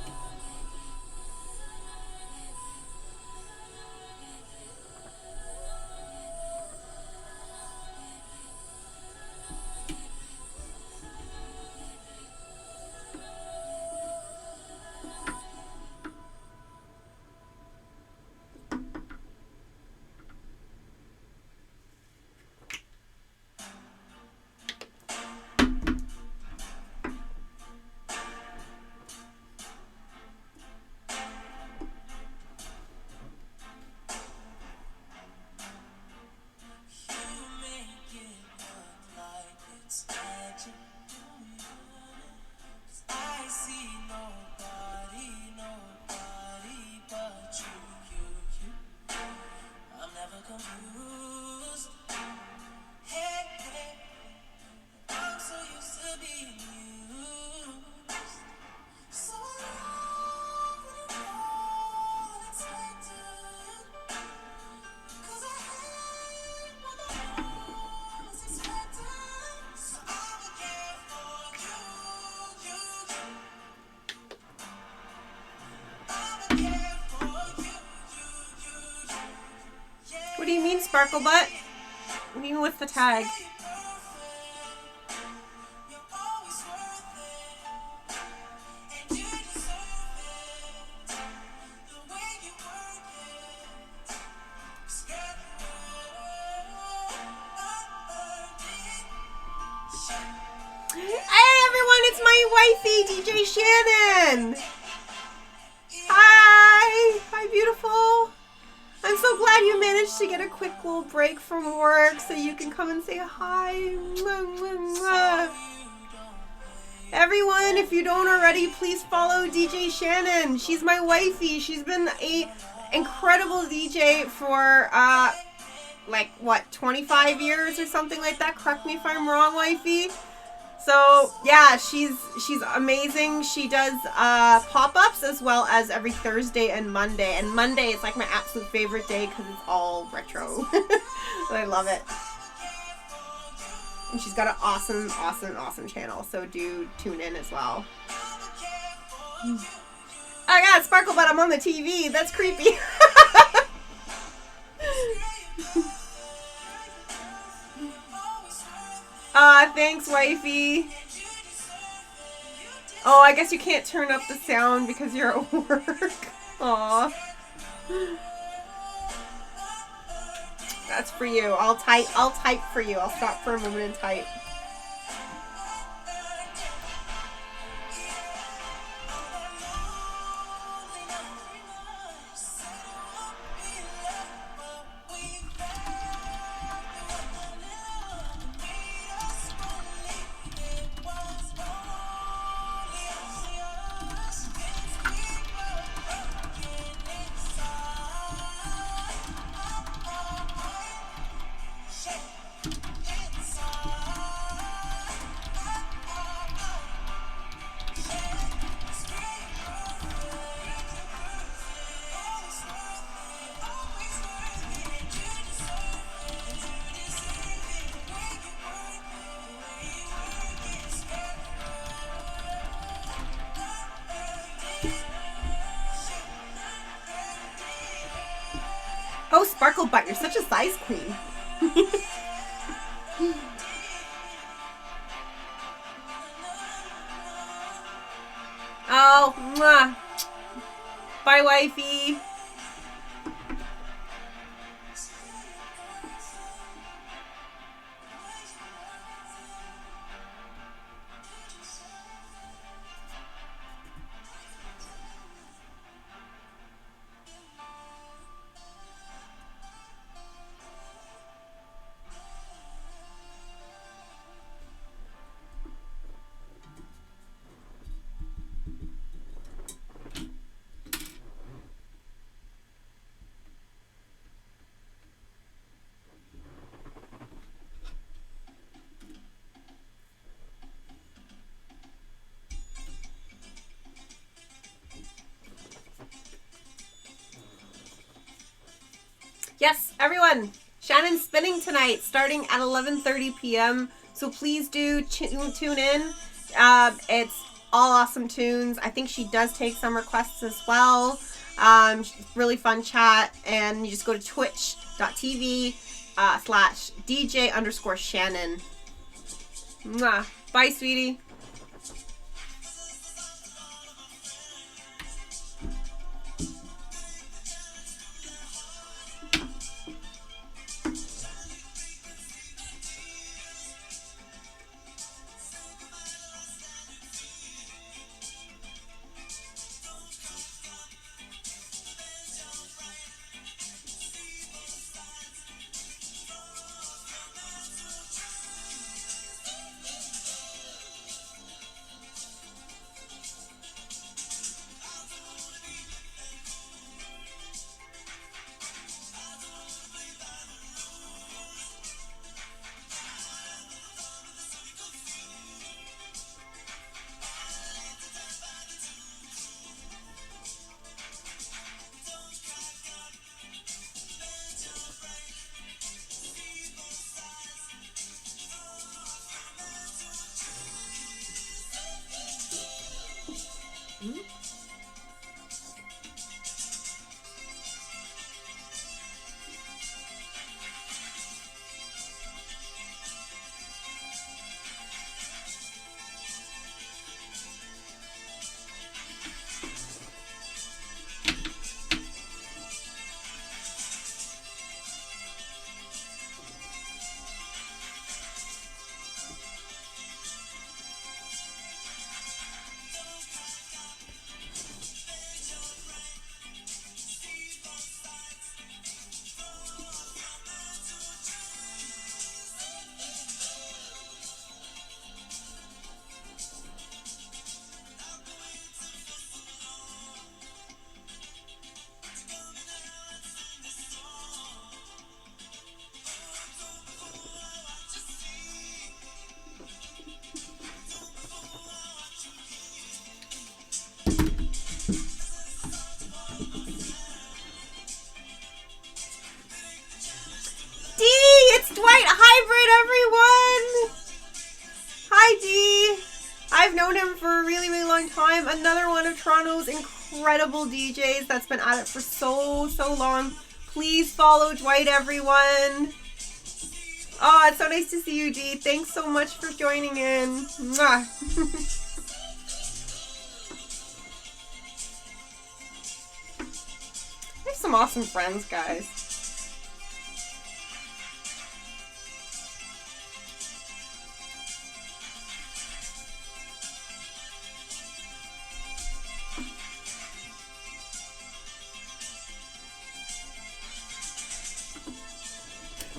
Sparkle Butt. Even with the tag. Hey everyone, it's my wifey, DJ Shannon! Hi! Hi, beautiful! I'm so glad you managed to get a quick little break from work so you can come and say hi. Mwah, mwah, mwah. Everyone, if you don't already, please follow DJ Shannon. She's my wifey. She's been a incredible DJ for, like, what, 25 years or something like that? Correct me if I'm wrong, wifey. So, yeah, she's amazing. She does pop-ups as well as every Thursday and Monday. And Monday is like my absolute favorite day because it's all retro. I love it. And she's got an awesome, awesome, awesome channel. So do tune in as well. I got Sparkle Butt. I'm on the TV. That's creepy. Thanks, wifey. Oh, I guess you can't turn up the sound because you're at work. Aw. That's for you. I'll type for you. I'll stop for a moment and type. Oh, Sparkle Butt, you're such a size queen. Oh, mwah. Bye, wifey. Yes, everyone, Shannon's spinning tonight starting at 11:30 p.m. So please do tune in. It's all awesome tunes. I think she does take some requests as well. Really fun chat. And you just go to twitch.tv/DJ_Shannon. Mwah. Bye, sweetie. for a really, really long time. Another one of Toronto's incredible DJs that's been at it for so long. Please follow Dwight, everyone. Oh, it's so nice to see you, Dee. Thanks so much for joining in. Mwah. I have some awesome friends, guys.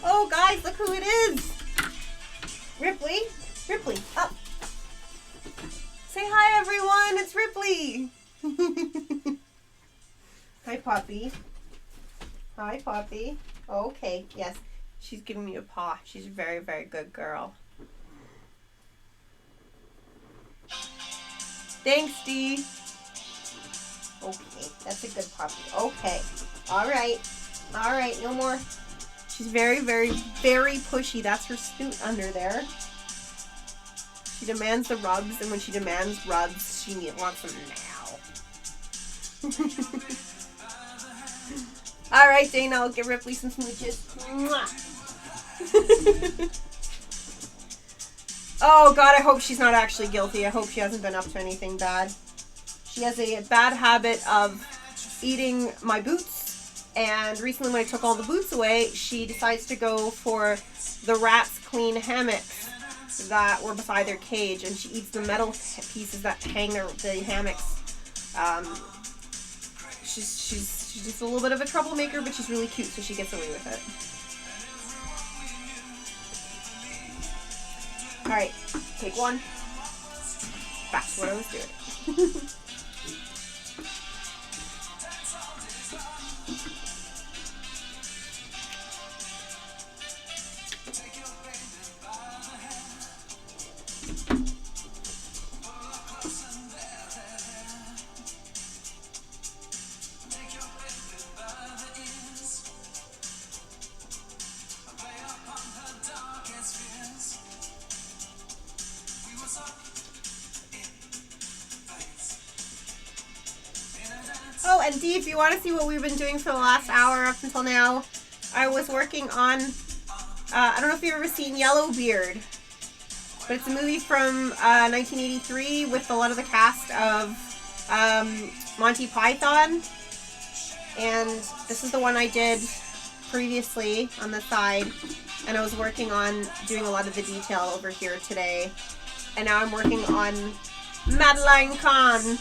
Oh, guys, look who it is. Ripley. Ripley, up. Say hi, everyone. It's Ripley. Hi, Poppy. Hi, Poppy. Okay, yes. She's giving me a paw. She's a very, very good girl. Thanks, Dee. Okay, that's a good puppy. Okay. All right. All right, no more. She's very, very, very pushy. That's her snoot under there. She demands the rubs, and when she demands rubs, she wants them now. All right, Dana, I'll give Ripley some smooches. Mwah. Oh, God, I hope she's not actually guilty. I hope she hasn't been up to anything bad. She has a bad habit of eating my boots. And recently when I took all the boots away, she decides to go for the rats clean hammocks that were beside their cage, and she eats the metal pieces that hang the hammocks. She's just a little bit of a troublemaker, but she's really cute, so she gets away with it. Alright, take one. Back to what I was doing. Oh, and Dee, if you want to see what we've been doing for the last hour up until now, I was working on, I don't know if you've ever seen Yellowbeard, but it's a movie from 1983 with a lot of the cast of Monty Python, and this is the one I did previously on the side, and I was working on doing a lot of the detail over here today, and now I'm working on Madeline Kahn.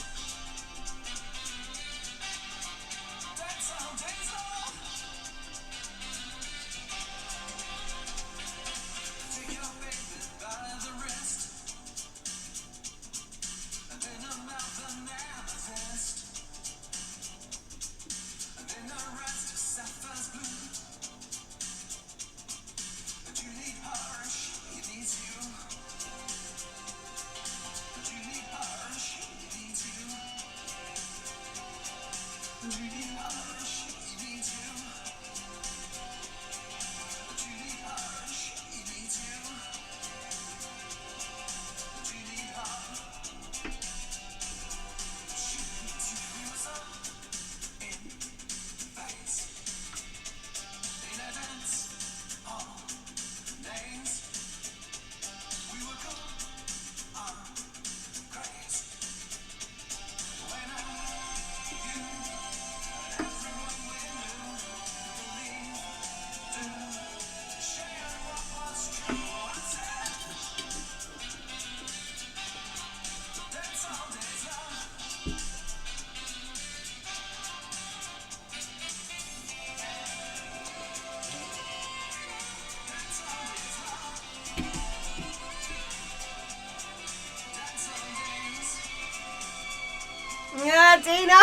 Yeah, Dana.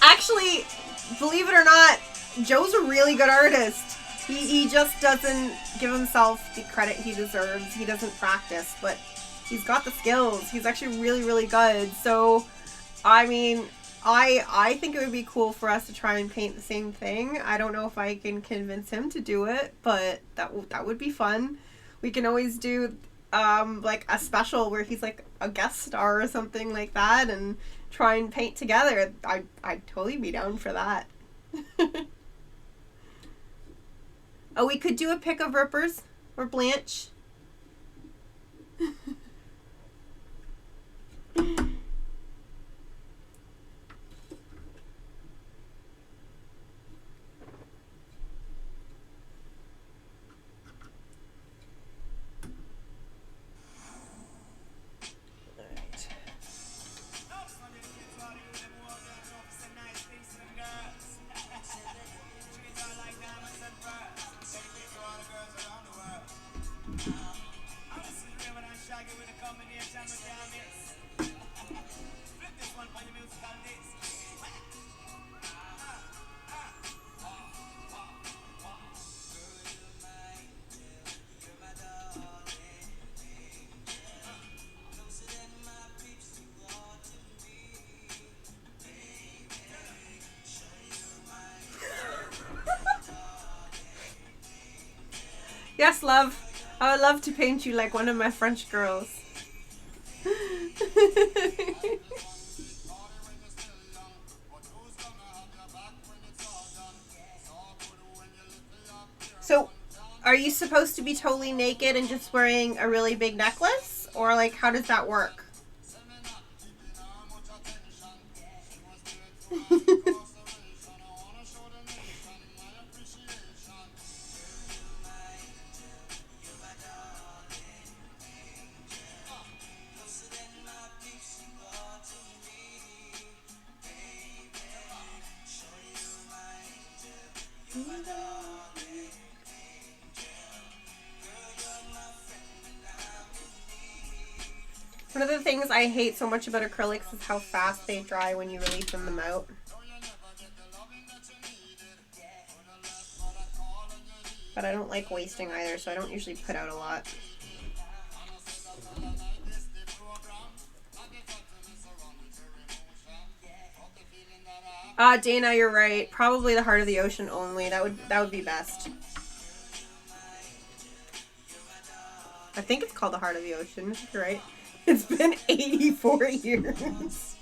Actually, believe it or not, Joe's a really good artist. He just doesn't give himself the credit he deserves. He doesn't practice, but he's got the skills. He's actually really, really good. So, I mean, I think it would be cool for us to try and paint the same thing. I don't know if I can convince him to do it, but that would be fun. We can always do like a special where he's like a guest star or something like that, and try and paint together. I'd totally be down for that. Oh, we could do a pick of Rippers or Blanche. Yes, love. I would love to paint you like one of my French girls. So, are you supposed to be totally naked and just wearing a really big necklace? Or, like, how does that work? One of the things I hate so much about acrylics is how fast they dry when you release them out. But I don't like wasting either, so I don't usually put out a lot. Dana, you're right. Probably the Heart of the Ocean only. That would be best. I think it's called the Heart of the Ocean. You're right. It's been 84 years.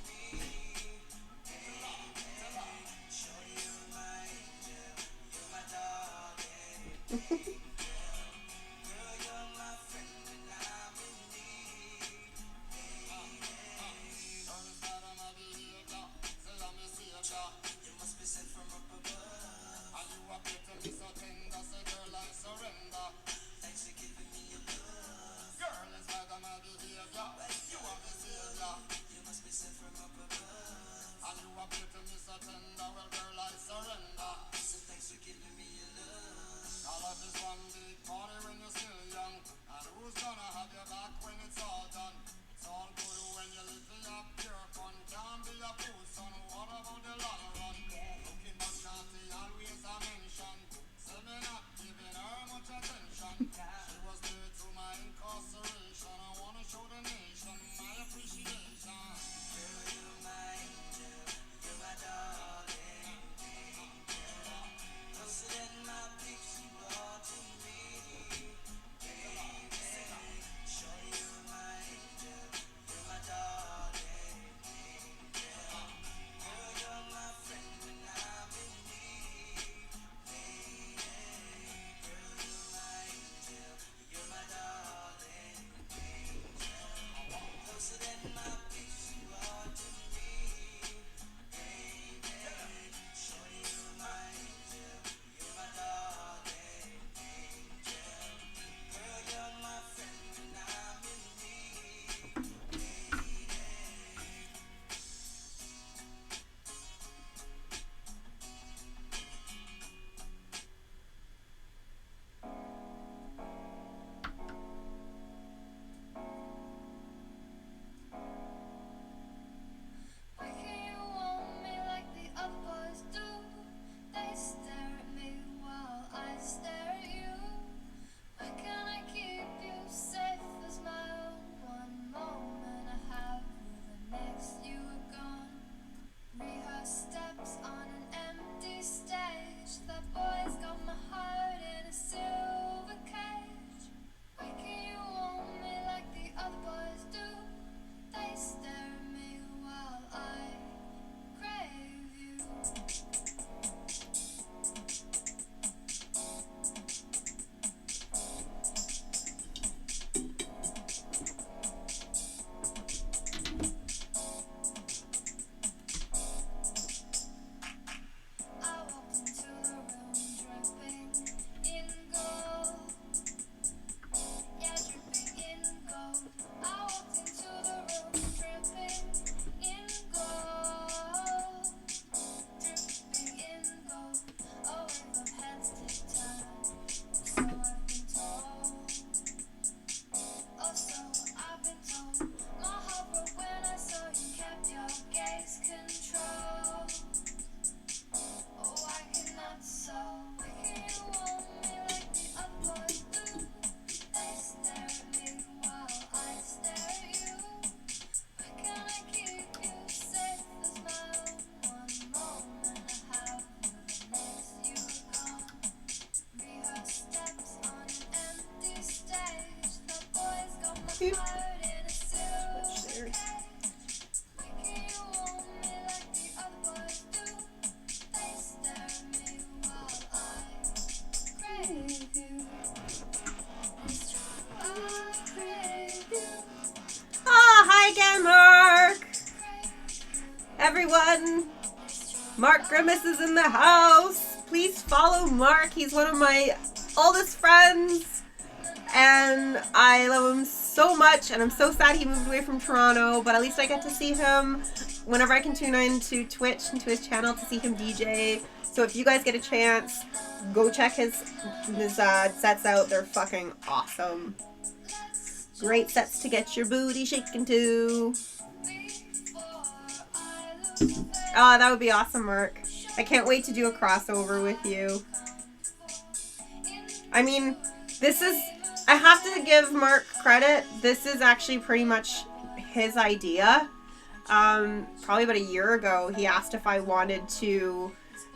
too. Switch there. Ah, hi again, Mark. Everyone, Mark Grimace is in the house. Please follow Mark. He's one of my oldest friends, and I love him so much, and I'm so sad he moved away from Toronto, but at least I get to see him whenever I can tune in to Twitch and to his channel to see him DJ. So if you guys get a chance, go check his sets out. They're fucking awesome. Great sets to get your booty shaking to. Oh, that would be awesome, Mark. I can't wait to do a crossover with you. I mean, this is... I have to give Mark credit. This is actually pretty much his idea. Probably about a year ago, he asked if I wanted to...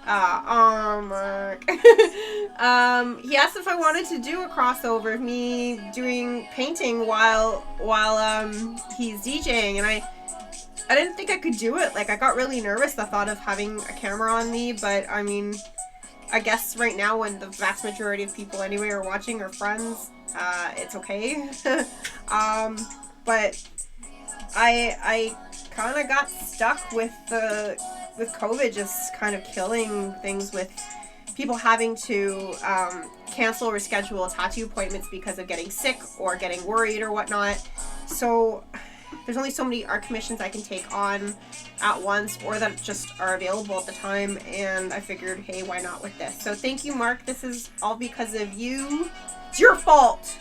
Mark. He asked if I wanted to do a crossover of me doing painting while he's DJing, and I didn't think I could do it. Like, I got really nervous the thought of having a camera on me, but I mean, I guess right now when the vast majority of people anyway are watching are friends, it's okay. But I kind of got stuck with COVID just kind of killing things, with people having to cancel or reschedule tattoo appointments because of getting sick or getting worried or whatnot. So there's only so many art commissions I can take on at once, or that just are available at the time, and I figured, hey, why not with this? So thank you, Mark. This is all because of you. It's your fault!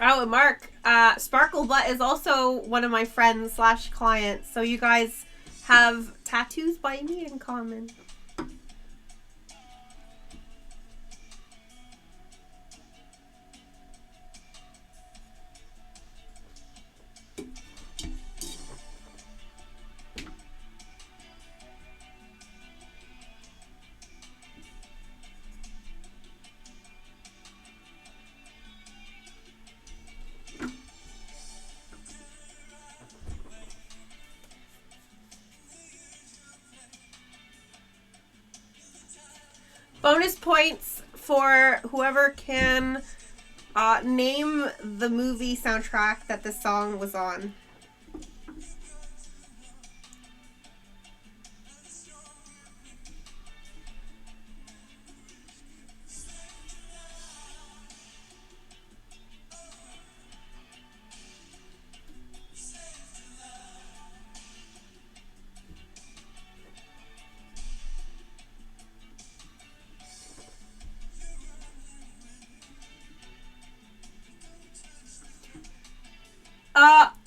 Oh, and Mark, Sparkle Butt is also one of my friends / clients, so you guys have tattoos by me in common. Bonus points for whoever can name the movie soundtrack that this song was on.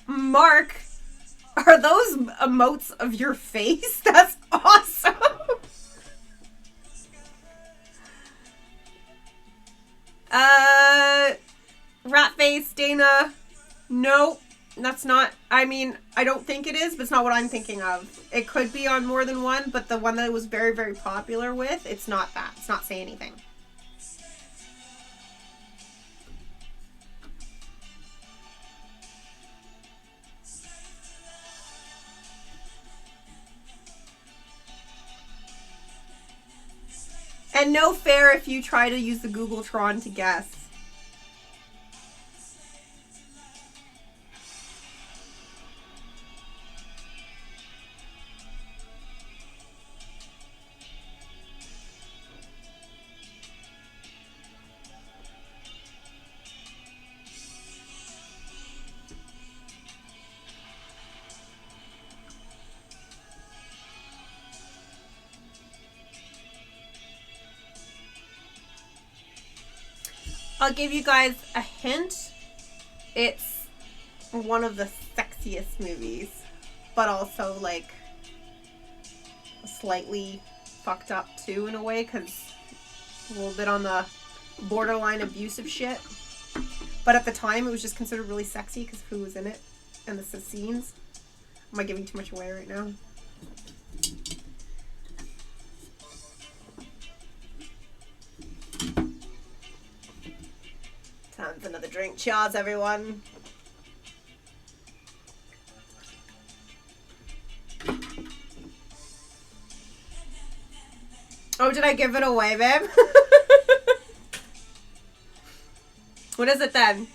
Mark, are those emotes of your face? That's awesome! Ratface, Dana, no, that's not, I mean, I don't think it is, but it's not what I'm thinking of. It could be on more than one, but the one that it was very, very popular with, it's not that. It's not Say Anything. And no fair if you try to use the Googletron to guess. I'll give you guys a hint. It's one of the sexiest movies, but also like slightly fucked up too in a way, because a little bit on the borderline abusive shit. But at the time, it was just considered really sexy because of who was in it and the scenes. Am I giving too much away right now? Time for another drink. Cheers, everyone. Oh, did I give it away, babe? What is it then?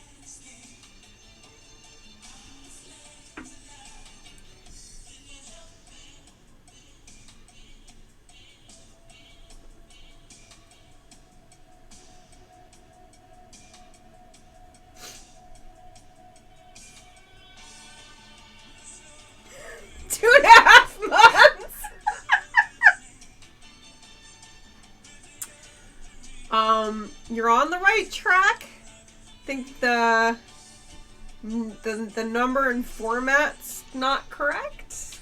You're on the right track. I think the number and format's not correct.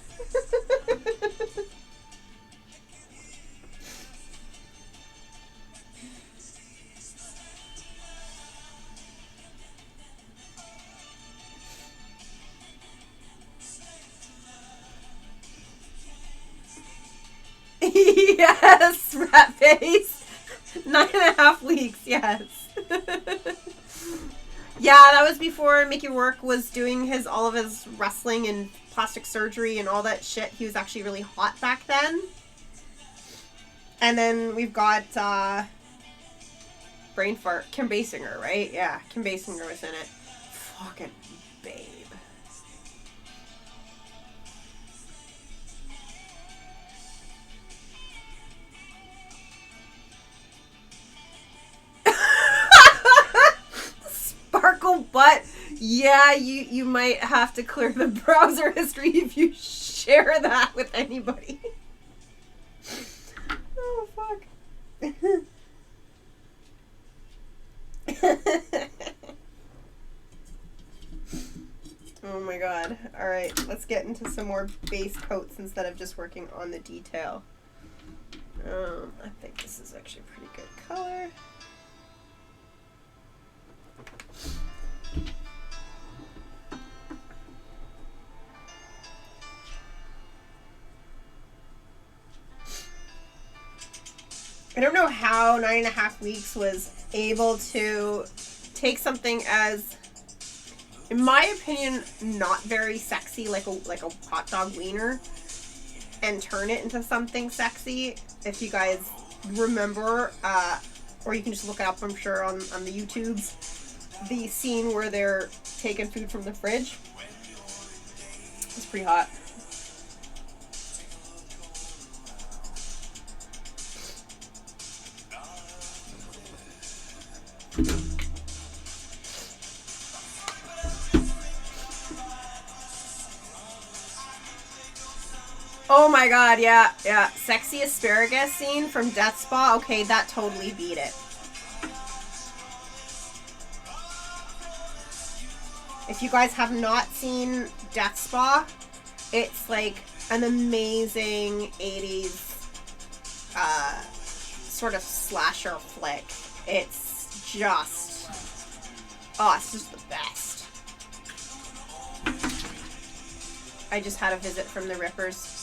Yes, rat face. 9.5 weeks, yes. Yeah, that was before Matryoshka was doing all of his wrestling and plastic surgery and all that shit. He was actually really hot back then. And then we've got brain fart, Kim Basinger, right? Yeah, Kim Basinger was in it. Fucking babe. Sparkle butt. Yeah, you might have to clear the browser history if you share that with anybody. Oh, fuck. Oh my god. Alright, let's get into some more base coats instead of just working on the detail. I think this is actually a pretty good color. I don't know how 9.5 weeks was able to take something as, in my opinion, not very sexy, like a hot dog wiener, and turn it into something sexy. If you guys remember, or you can just look it up, I'm sure, on the YouTubes, the scene where they're taking food from the fridge. It's pretty hot. Oh my god, yeah. Sexy asparagus scene from Death Spa. Okay, that totally beat it. If you guys have not seen Death Spa, it's like an amazing 80s sort of slasher flick. It's just the best. I just had a visit from the Rippers.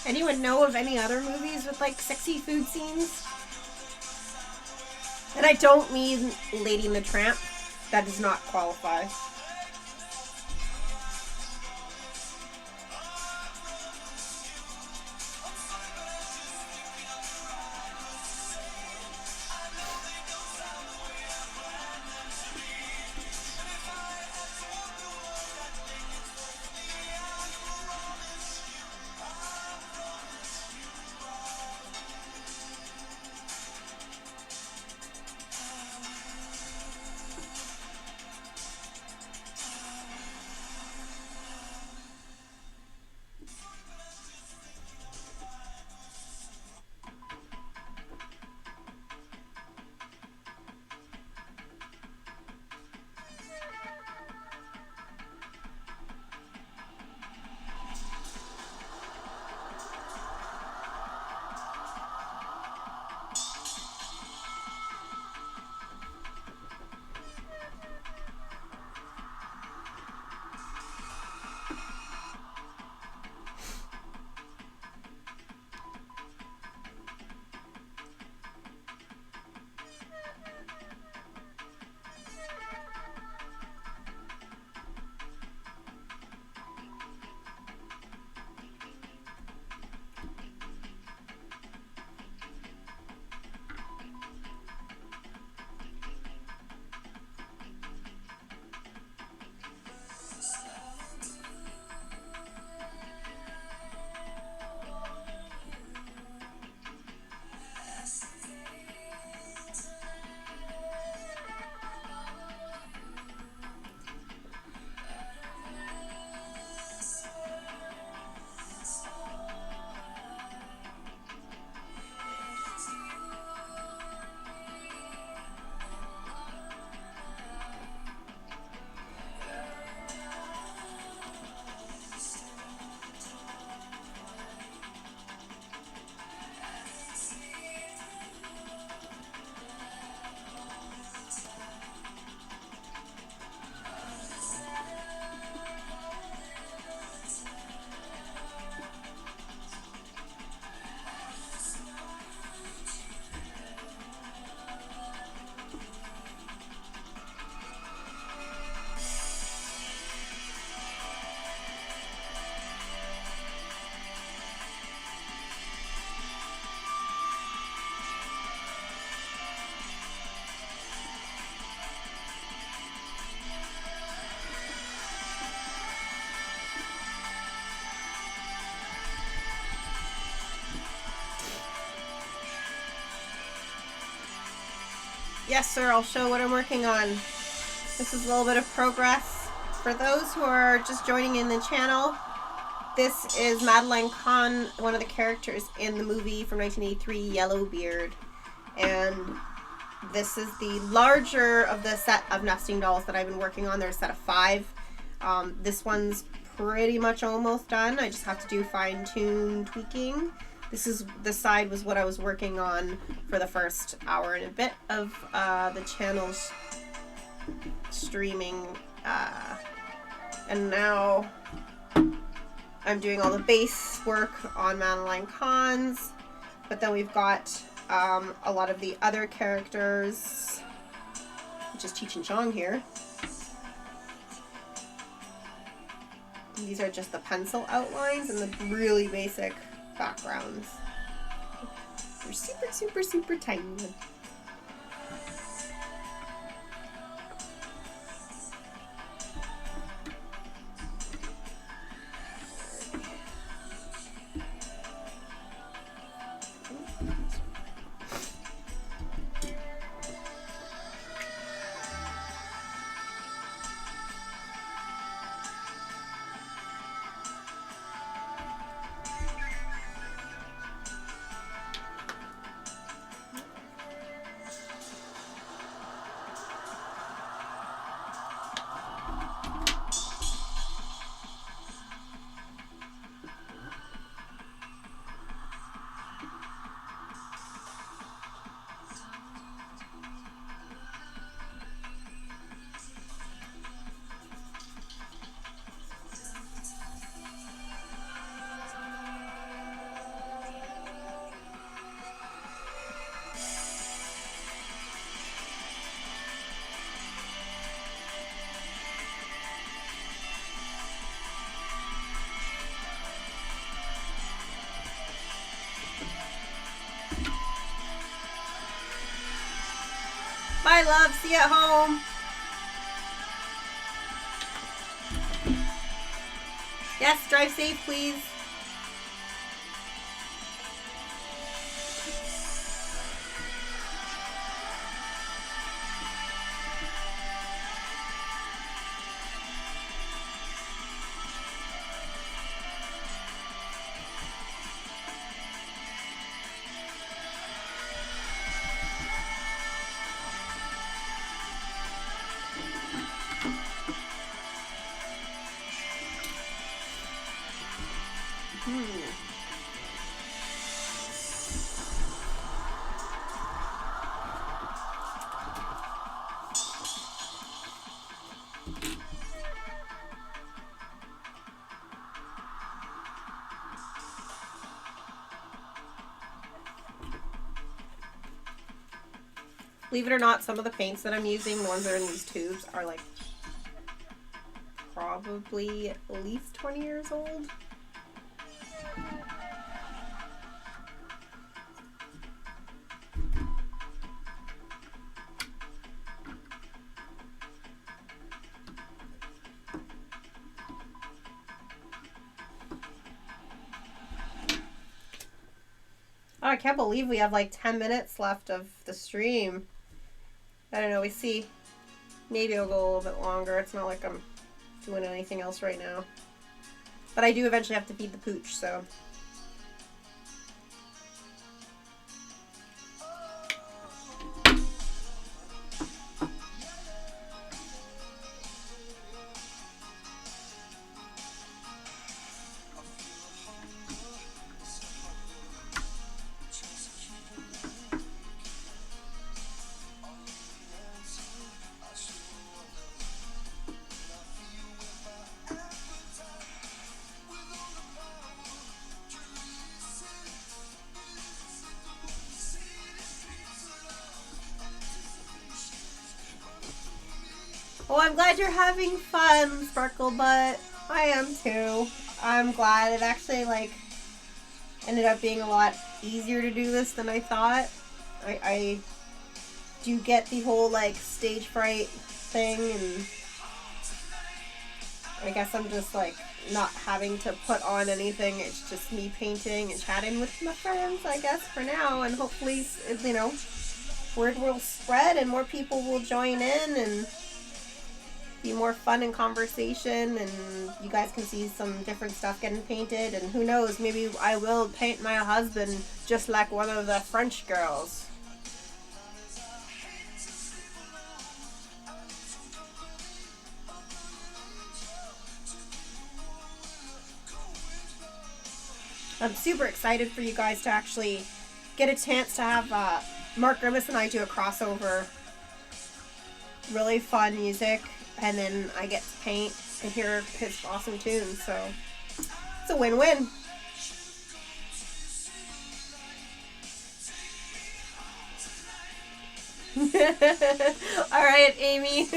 Anyone know of any other movies with like sexy food scenes? And I don't mean Lady and the Tramp. That does not qualify. Yes, sir, I'll show what I'm working on. This is a little bit of progress. For those who are just joining in the channel, this is Madeline Kahn, one of the characters in the movie from 1983, Yellowbeard. And this is the larger of the set of nesting dolls that I've been working on. There's a set of 5. This one's pretty much almost done. I just have to do fine-tune tweaking. This side was what I was working on for the first hour and a bit of the channel's streaming. And now I'm doing all the base work on Madeline Kahn's. But then we've got a lot of the other characters, which is Cheech and Chong here. These are just the pencil outlines and the really basic backgrounds. They're super, super, super tiny. Bye, love. See you at home. Yes, drive safe, please. Believe it or not, some of the paints that I'm using, the ones that are in these tubes, are like probably at least 20 years old. Oh, I can't believe we have like 10 minutes left of the stream. I don't know, we see. Maybe it'll go a little bit longer. It's not like I'm doing anything else right now. But I do eventually have to feed the pooch, so. Oh, I'm glad you're having fun, Sparkle Butt. I am too. I'm glad it actually like ended up being a lot easier to do this than I thought. I do get the whole like stage fright thing, and I guess I'm just like not having to put on anything. It's just me painting and chatting with my friends, I guess, for now, and hopefully, you know, word will spread and more people will join in and be more fun and conversation, and you guys can see some different stuff getting painted, and who knows, maybe I will paint my husband just like one of the French girls. I'm super excited for you guys to actually get a chance to have Mark Grimace and I do a crossover. Really fun music. And then I get to paint and hear his awesome tunes, so it's a win-win. All right, Amy.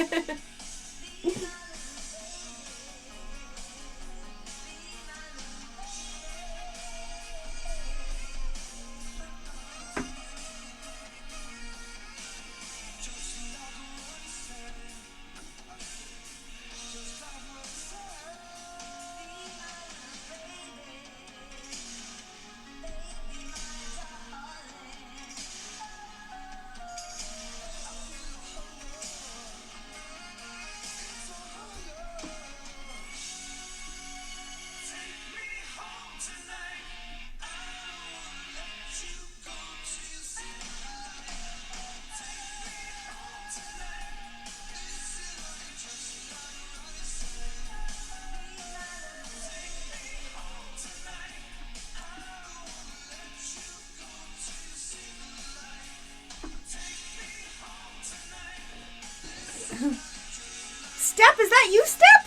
Step, is that you, Step?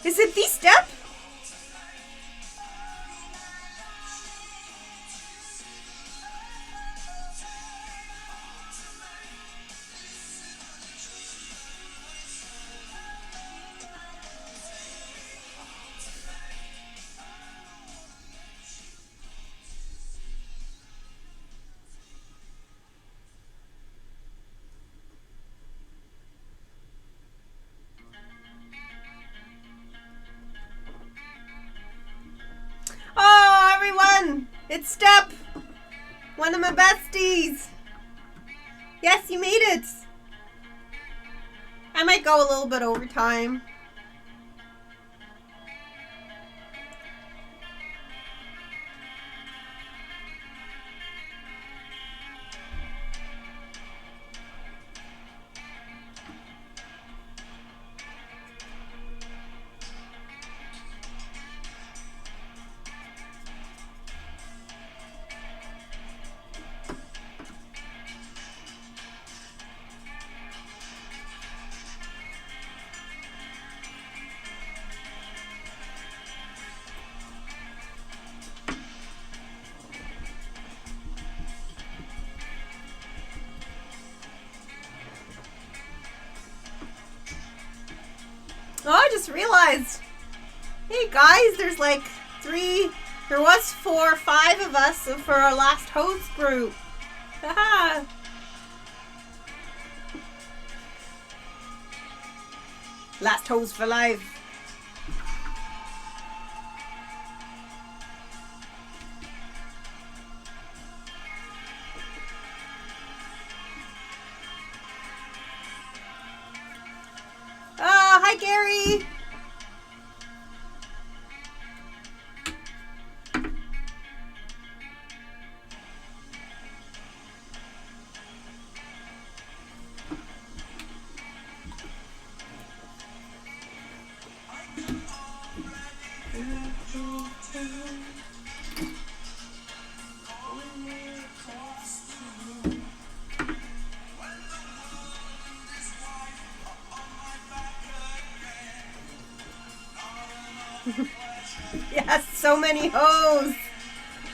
Is it the Step? it, Step! One of my besties! Yes, you made it! I might go a little bit over time. Oh, I just realized. Hey guys, there's like there was 4 or 5 of us for our last host group. Haha. Last host for life. Hi Gary! Yes, so many hoes.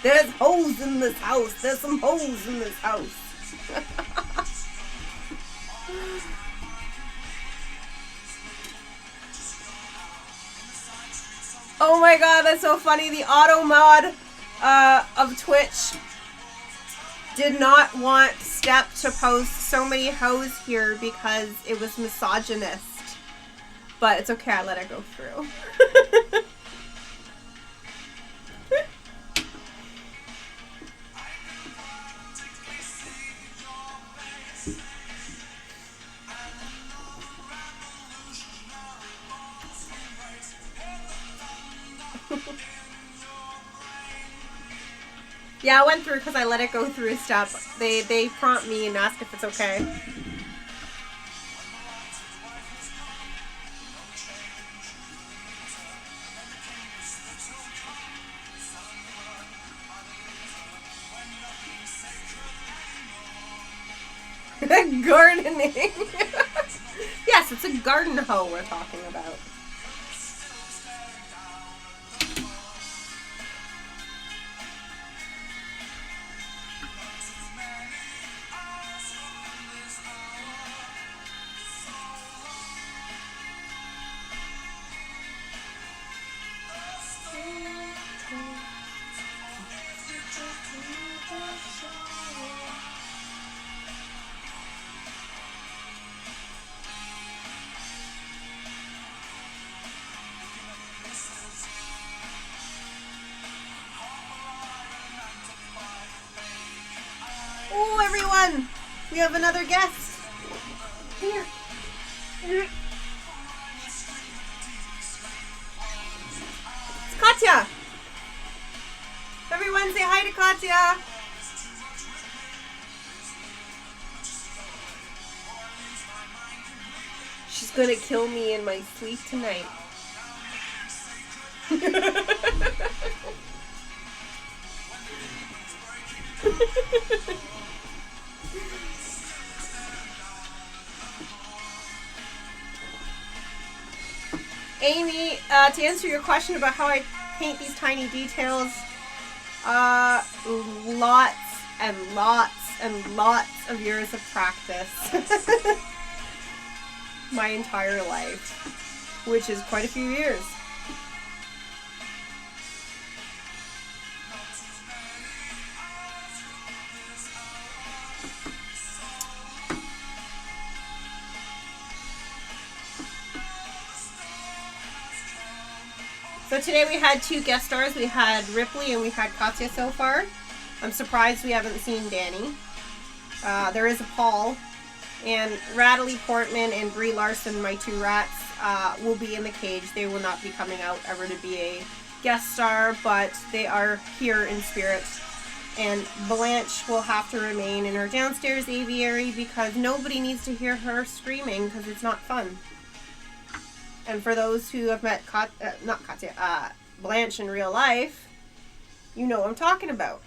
There's hoes in this house. There's some hoes in this house. Oh my god, that's so funny. The auto mod of Twitch did not want Step to post so many hoes here because it was misogynist. But it's okay, I let it go through. Yeah, I went through because I let it go through a step. They prompt me and ask if it's okay. Gardening. Yes, it's a garden hoe we're talking about. Oh, everyone! We have another guest. Here. It's Katya. Everyone say hi to Katya. She's gonna kill me in my sleep tonight. Amy, to answer your question about how I paint these tiny details, lots and lots and lots of years of practice. My entire life, which is quite a few years. So today we had 2 guest stars. We had Ripley and we had Katya so far. I'm surprised we haven't seen Danny. There is a Paul. And Rattly Portman and Brie Larson, my 2 rats, will be in the cage. They will not be coming out ever to be a guest star, but they are here in spirit. And Blanche will have to remain in her downstairs aviary because nobody needs to hear her screaming because it's not fun. And for those who have met Blanche in real life, you know what I'm talking about.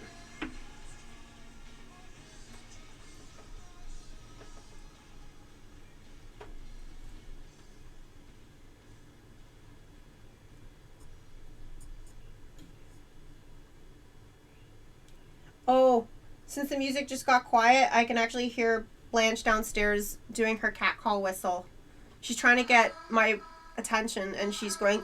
Oh, since the music just got quiet, I can actually hear Blanche downstairs doing her cat call whistle. She's trying to get my attention and she's going...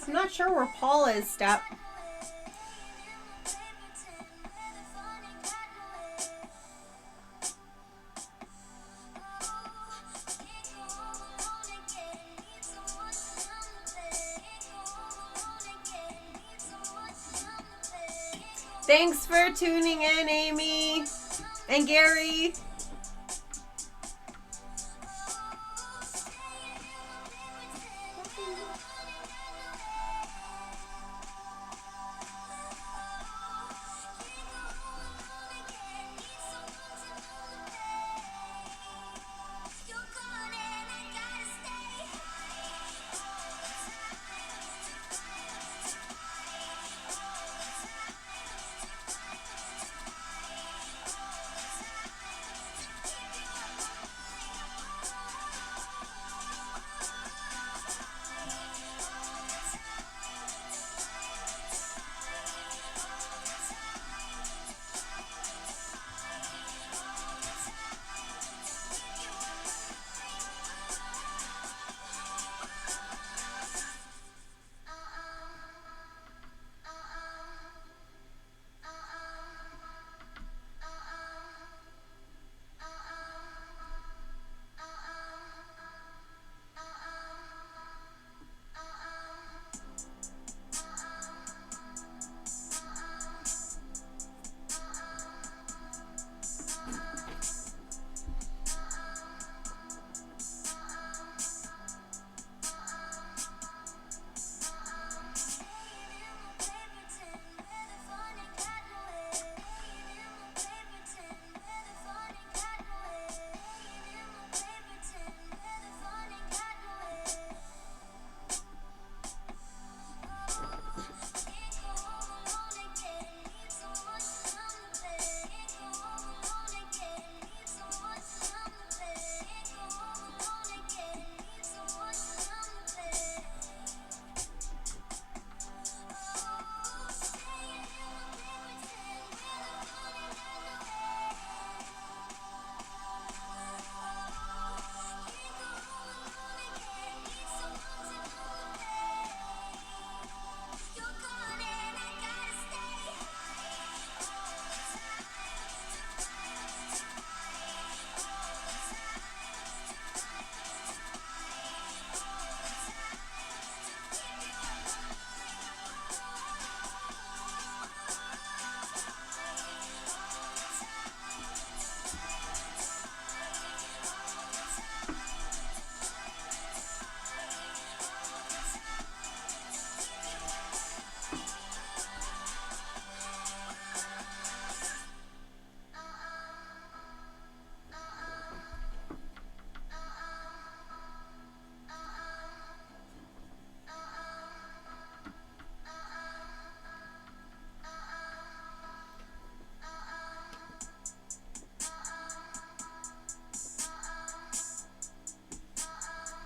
I'm not sure where Paul is, Step. Thanks for tuning in, Amy and Gary.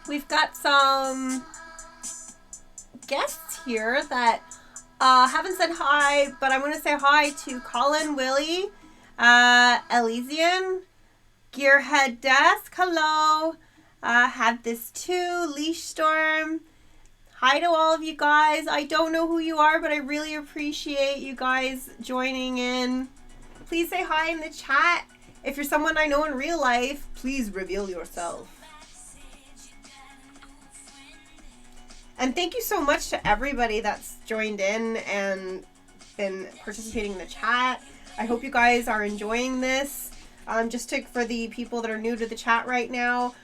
we've got some guests here that haven't said hi, but I'm going to say hi to Colin, Willie, Elysian, Gearhead Desk, hello, Had This Too, Leash Storm. Hi to all of you guys. I don't know who you are, but I really appreciate you guys joining in. Please say hi in the chat. If you're someone I know in real life, please reveal yourself. And thank you so much to everybody that's joined in and been participating in the chat. I hope you guys are enjoying this. For the people that are new to the chat right now,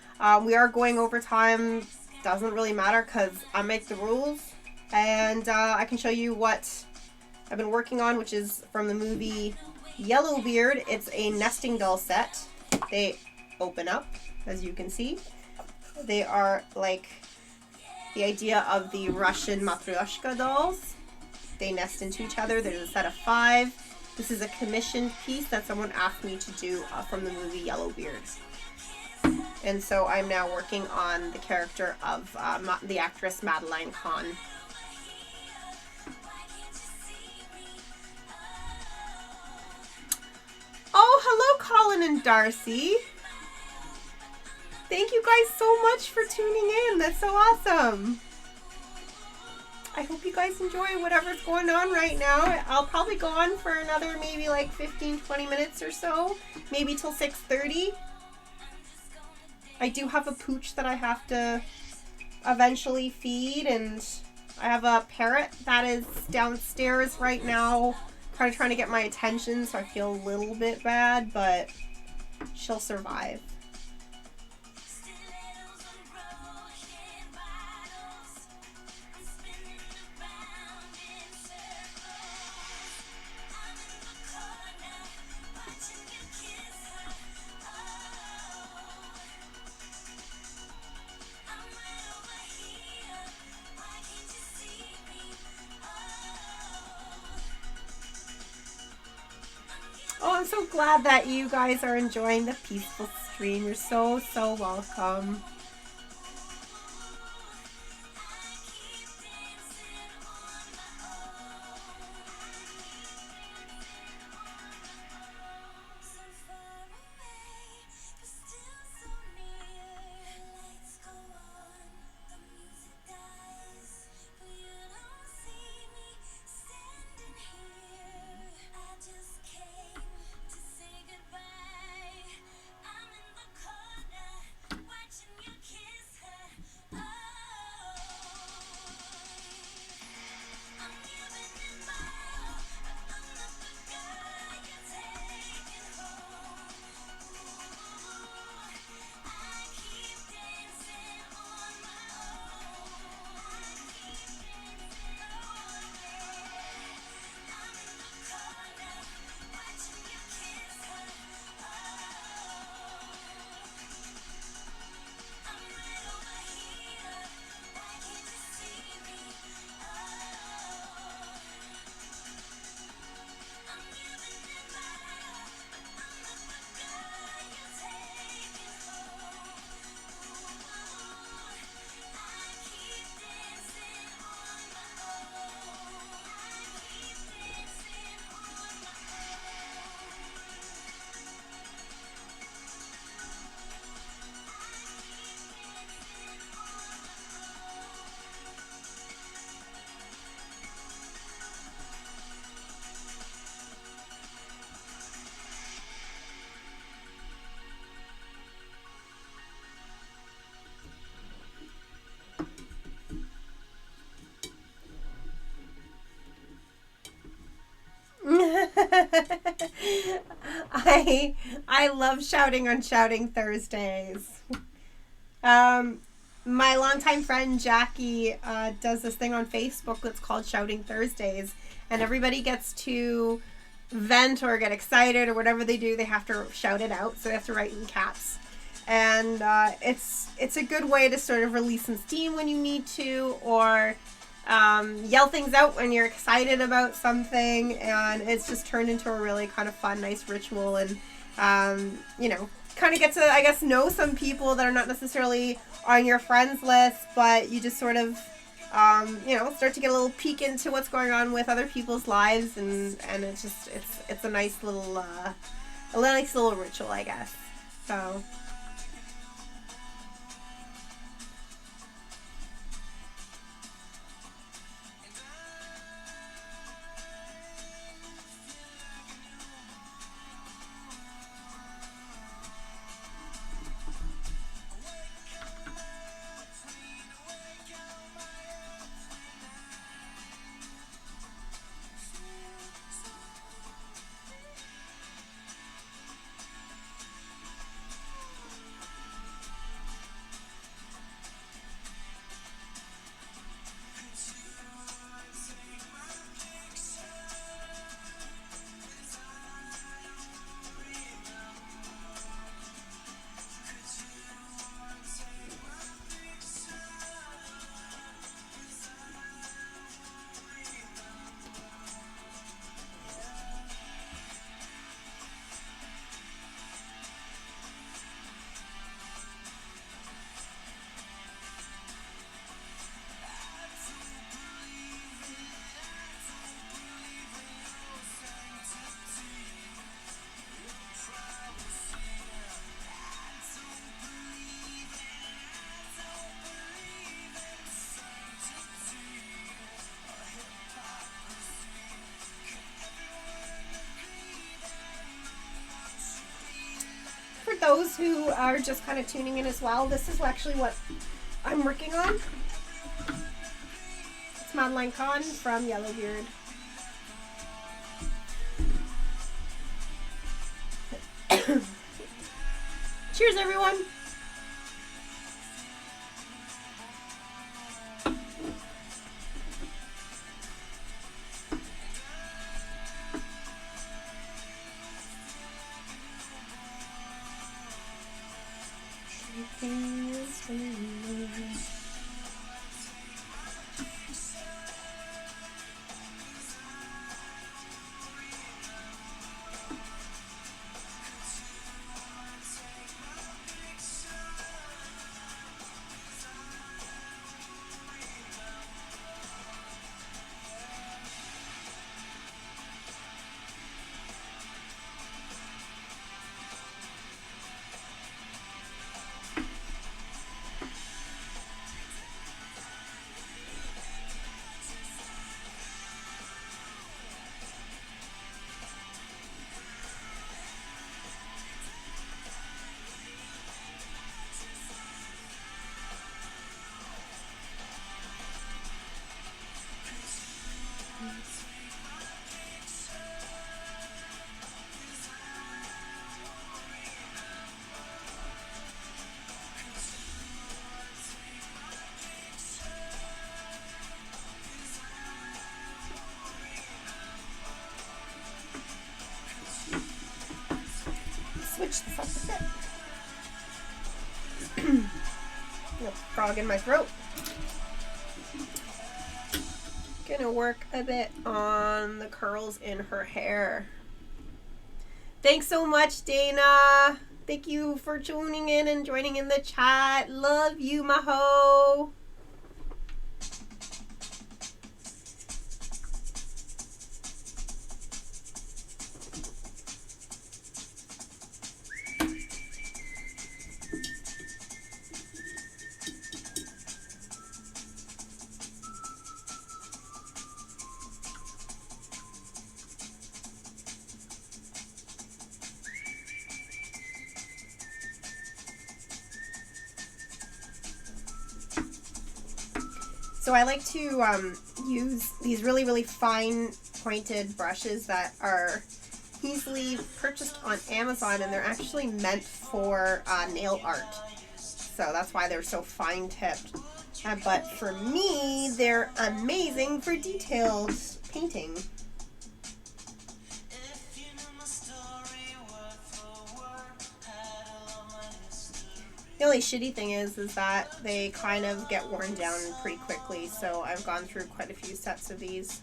we are going over time. Doesn't really matter because I make the rules, and I can show you what I've been working on, which is from the movie Yellowbeard. It's a nesting doll set. They open up, as you can see. They are like the idea of the Russian Matryoshka dolls. They nest into each other. There's a set of 5. This is a commissioned piece that someone asked me to do from the movie Yellowbeard. And so I'm now working on the character of the actress Madeline Kahn. Oh, hello Colin and Darcy. Thank you guys so much for tuning in. That's so awesome. I hope you guys enjoy whatever's going on right now. I'll probably go on for another maybe like 15-20 minutes or so. Maybe till 6:30. I do have a pooch that I have to eventually feed, and I have a parrot that is downstairs right now kind of trying to get my attention, so I feel a little bit bad, but she'll survive. Oh, I'm so glad that you guys are enjoying the peaceful stream. You're so, so welcome. I love shouting on Shouting Thursdays. My longtime friend Jackie does this thing on Facebook that's called Shouting Thursdays, and everybody gets to vent or get excited or whatever they do. They have to shout it out, so they have to write in caps. And it's a good way to sort of release some steam when you need to, or yell things out when you're excited about something. And it's just turned into a really kind of fun, nice ritual, and kind of get to, I guess, know some people that are not necessarily on your friends list, but you just sort of, you know, start to get a little peek into what's going on with other people's lives, and it's just, it's a nice little ritual, I guess. So. For those who are just kind of tuning in as well, this is actually what I'm working on. It's Madeline Kahn from Yellowbeard. Cheers, everyone! Switch this up a bit. Frog in my throat. Gonna work a bit on the curls in her hair. Thanks so much, Dana. Thank you for tuning in and joining in the chat. Love you, Maho. So I like to use these really, really fine pointed brushes that are easily purchased on Amazon, and they're actually meant for nail art. So that's why they're so fine tipped. But for me, they're amazing for detailed painting. The only shitty thing is that they kind of get worn down pretty quickly, so I've gone through quite a few sets of these.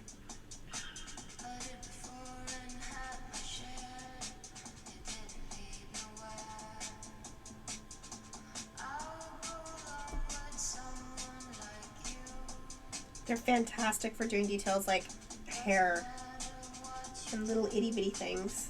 They're fantastic for doing details like hair and little itty bitty things.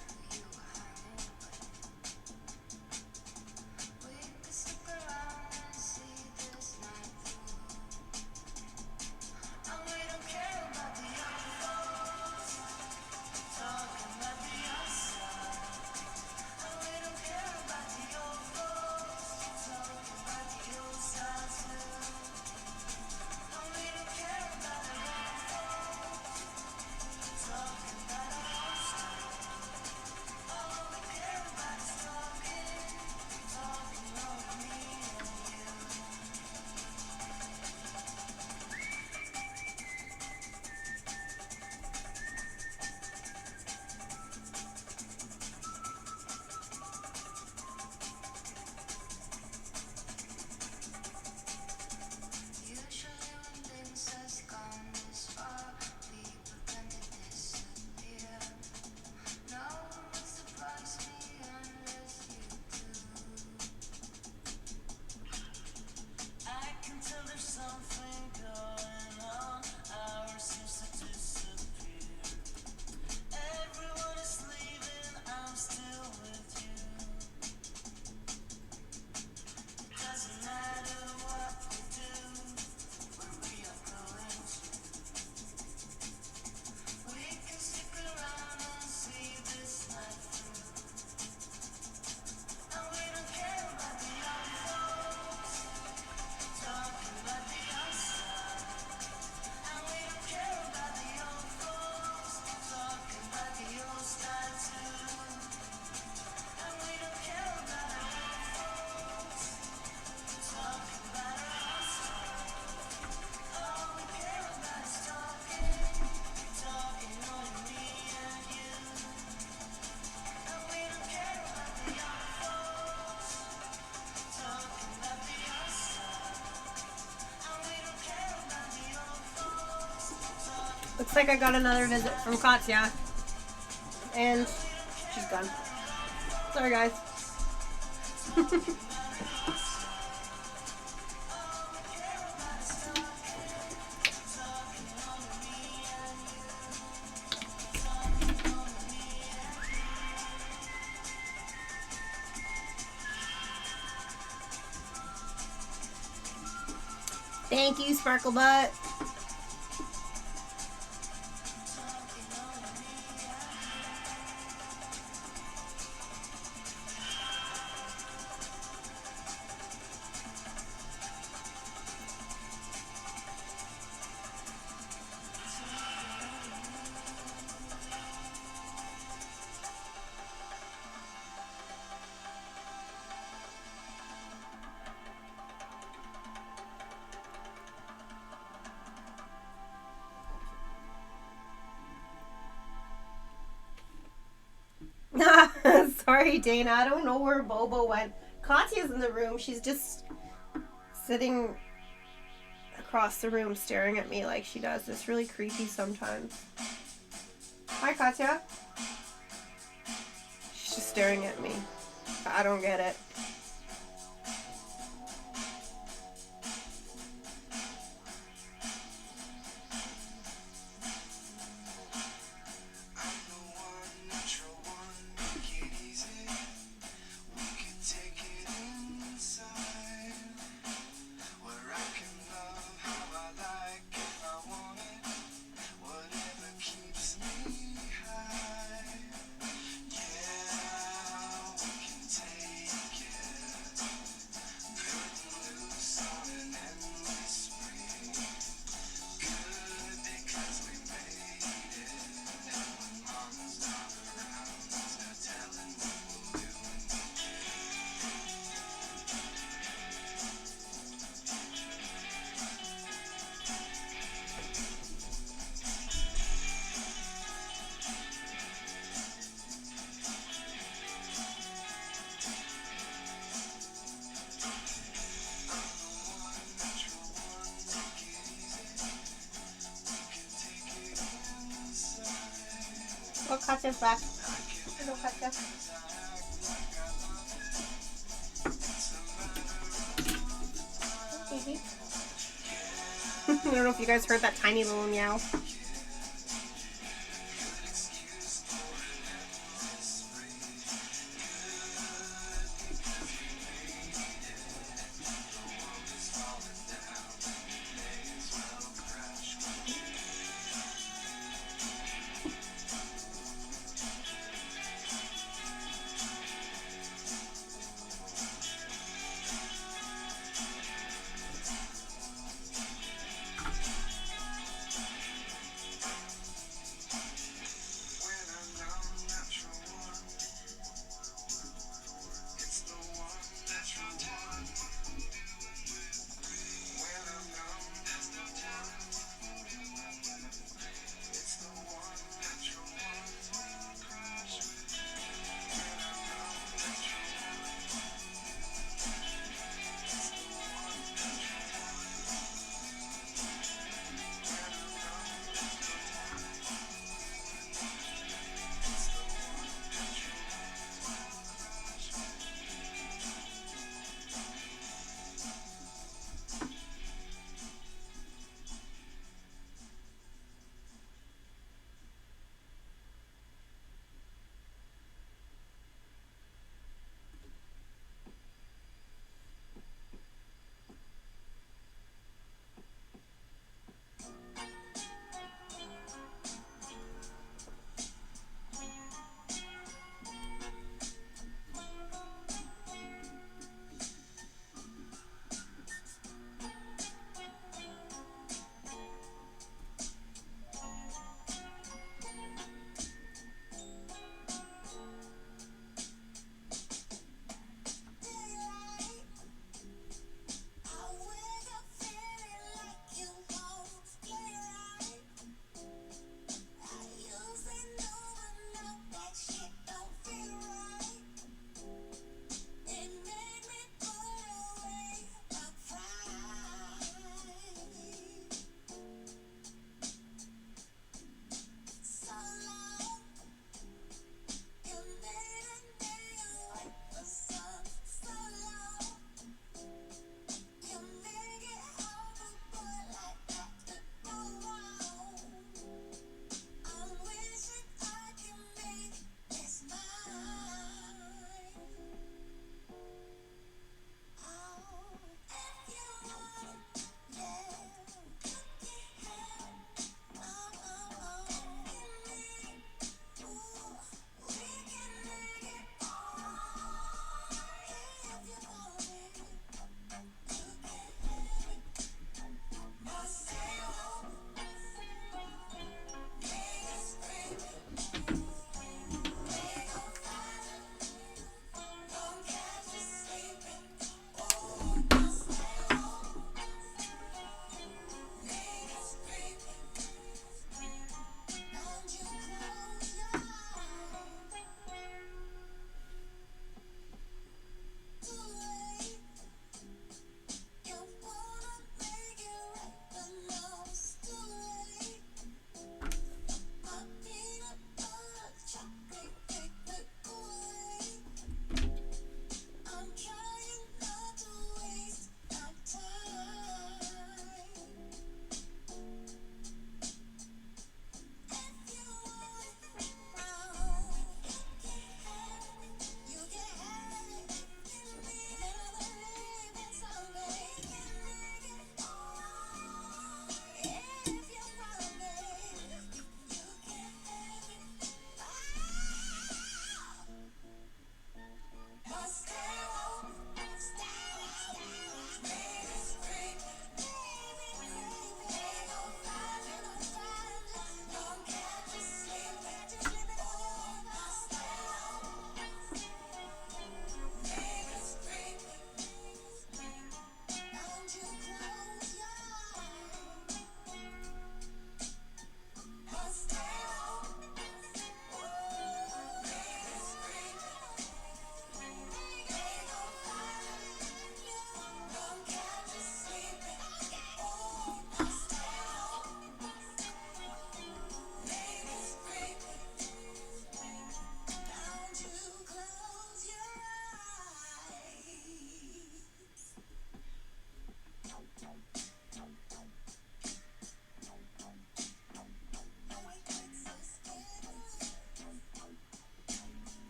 Looks like I got another visit from Katya. And she's gone. Sorry, guys. Thank you, Sparkle Butt. Sorry, Dana. I don't know where Bobo went. Katya's in the room. She's just sitting across the room staring at me like she does. It's really creepy sometimes. Hi, Katya. She's just staring at me. I don't get it. Oh, Katya's back. Hello, Katya. Hey, baby. I don't know if you guys heard that tiny little meow.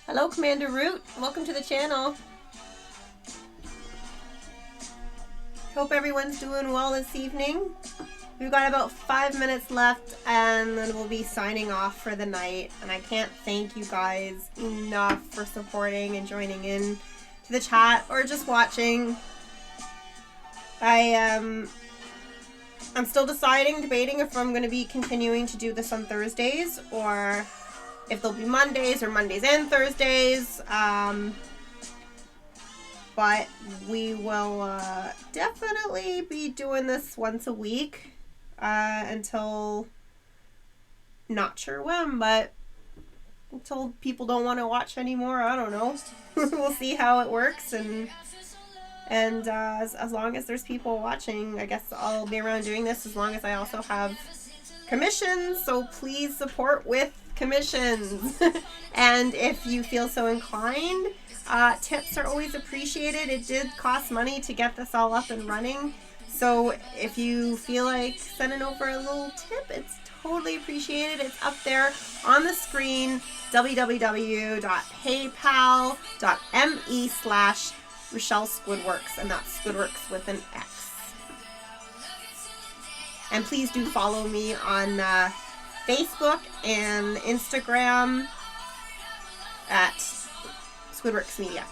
Hello, Commander Root. Welcome to the channel. Hope everyone's doing well this evening. We've got about 5 minutes left and then we'll be signing off for the night. And I can't thank you guys enough for supporting and joining in to the chat or just watching. I'm still debating if I'm going to be continuing to do this on Thursdays or if there'll be Mondays or Mondays and Thursdays. But we will definitely be doing this once a week until, not sure when, but until people don't want to watch anymore. I don't know. We'll see how it works, and as long as there's people watching, I guess I'll be around doing this as long as I also have commissions. So please support with commissions. And if you feel so inclined, tips are always appreciated. It did cost money to get this all up and running. So if you feel like sending over a little tip, it's totally appreciated. It's up there on the screen, www.paypal.me/Rashelle Squidworx, and that's Squidworx with an X. And please do follow me on Facebook and Instagram at Squidworx Media.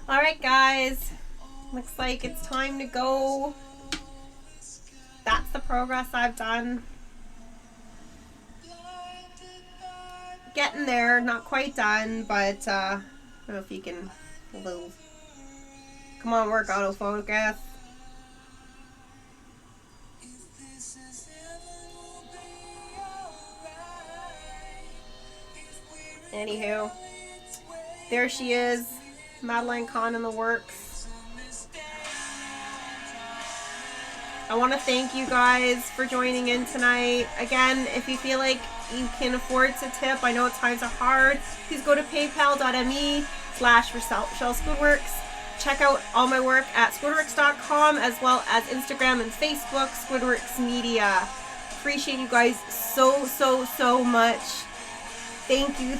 Alright guys, looks like it's time to go. That's the progress I've done. Getting there, not quite done, but I don't know if you can a little. Come on, work autofocus. Anywho, there she is. Madeline Kahn in the works. I want to thank you guys for joining in tonight. Again, if you feel like you can afford to tip, I know times are hard, please go to paypal.me/Rashelle Squidworx. Check out all my work at squidworx.com, as well as Instagram and Facebook, Squidworx Media. Appreciate you guys so much. Thank you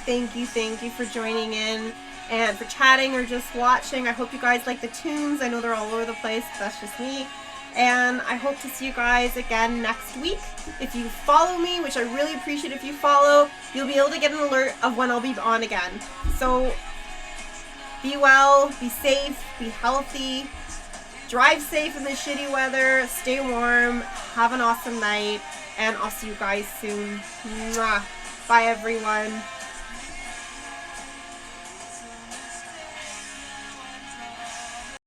for joining in and for chatting or just watching. I hope you guys like the tunes. I know they're all over the place, but that's just me. And I hope to see you guys again next week. If you follow me, which I really appreciate if you follow, you'll be able to get an alert of when I'll be on again. So be well, be safe, be healthy, drive safe in the shitty weather, stay warm, have an awesome night, and I'll see you guys soon. Mwah. Bye everyone.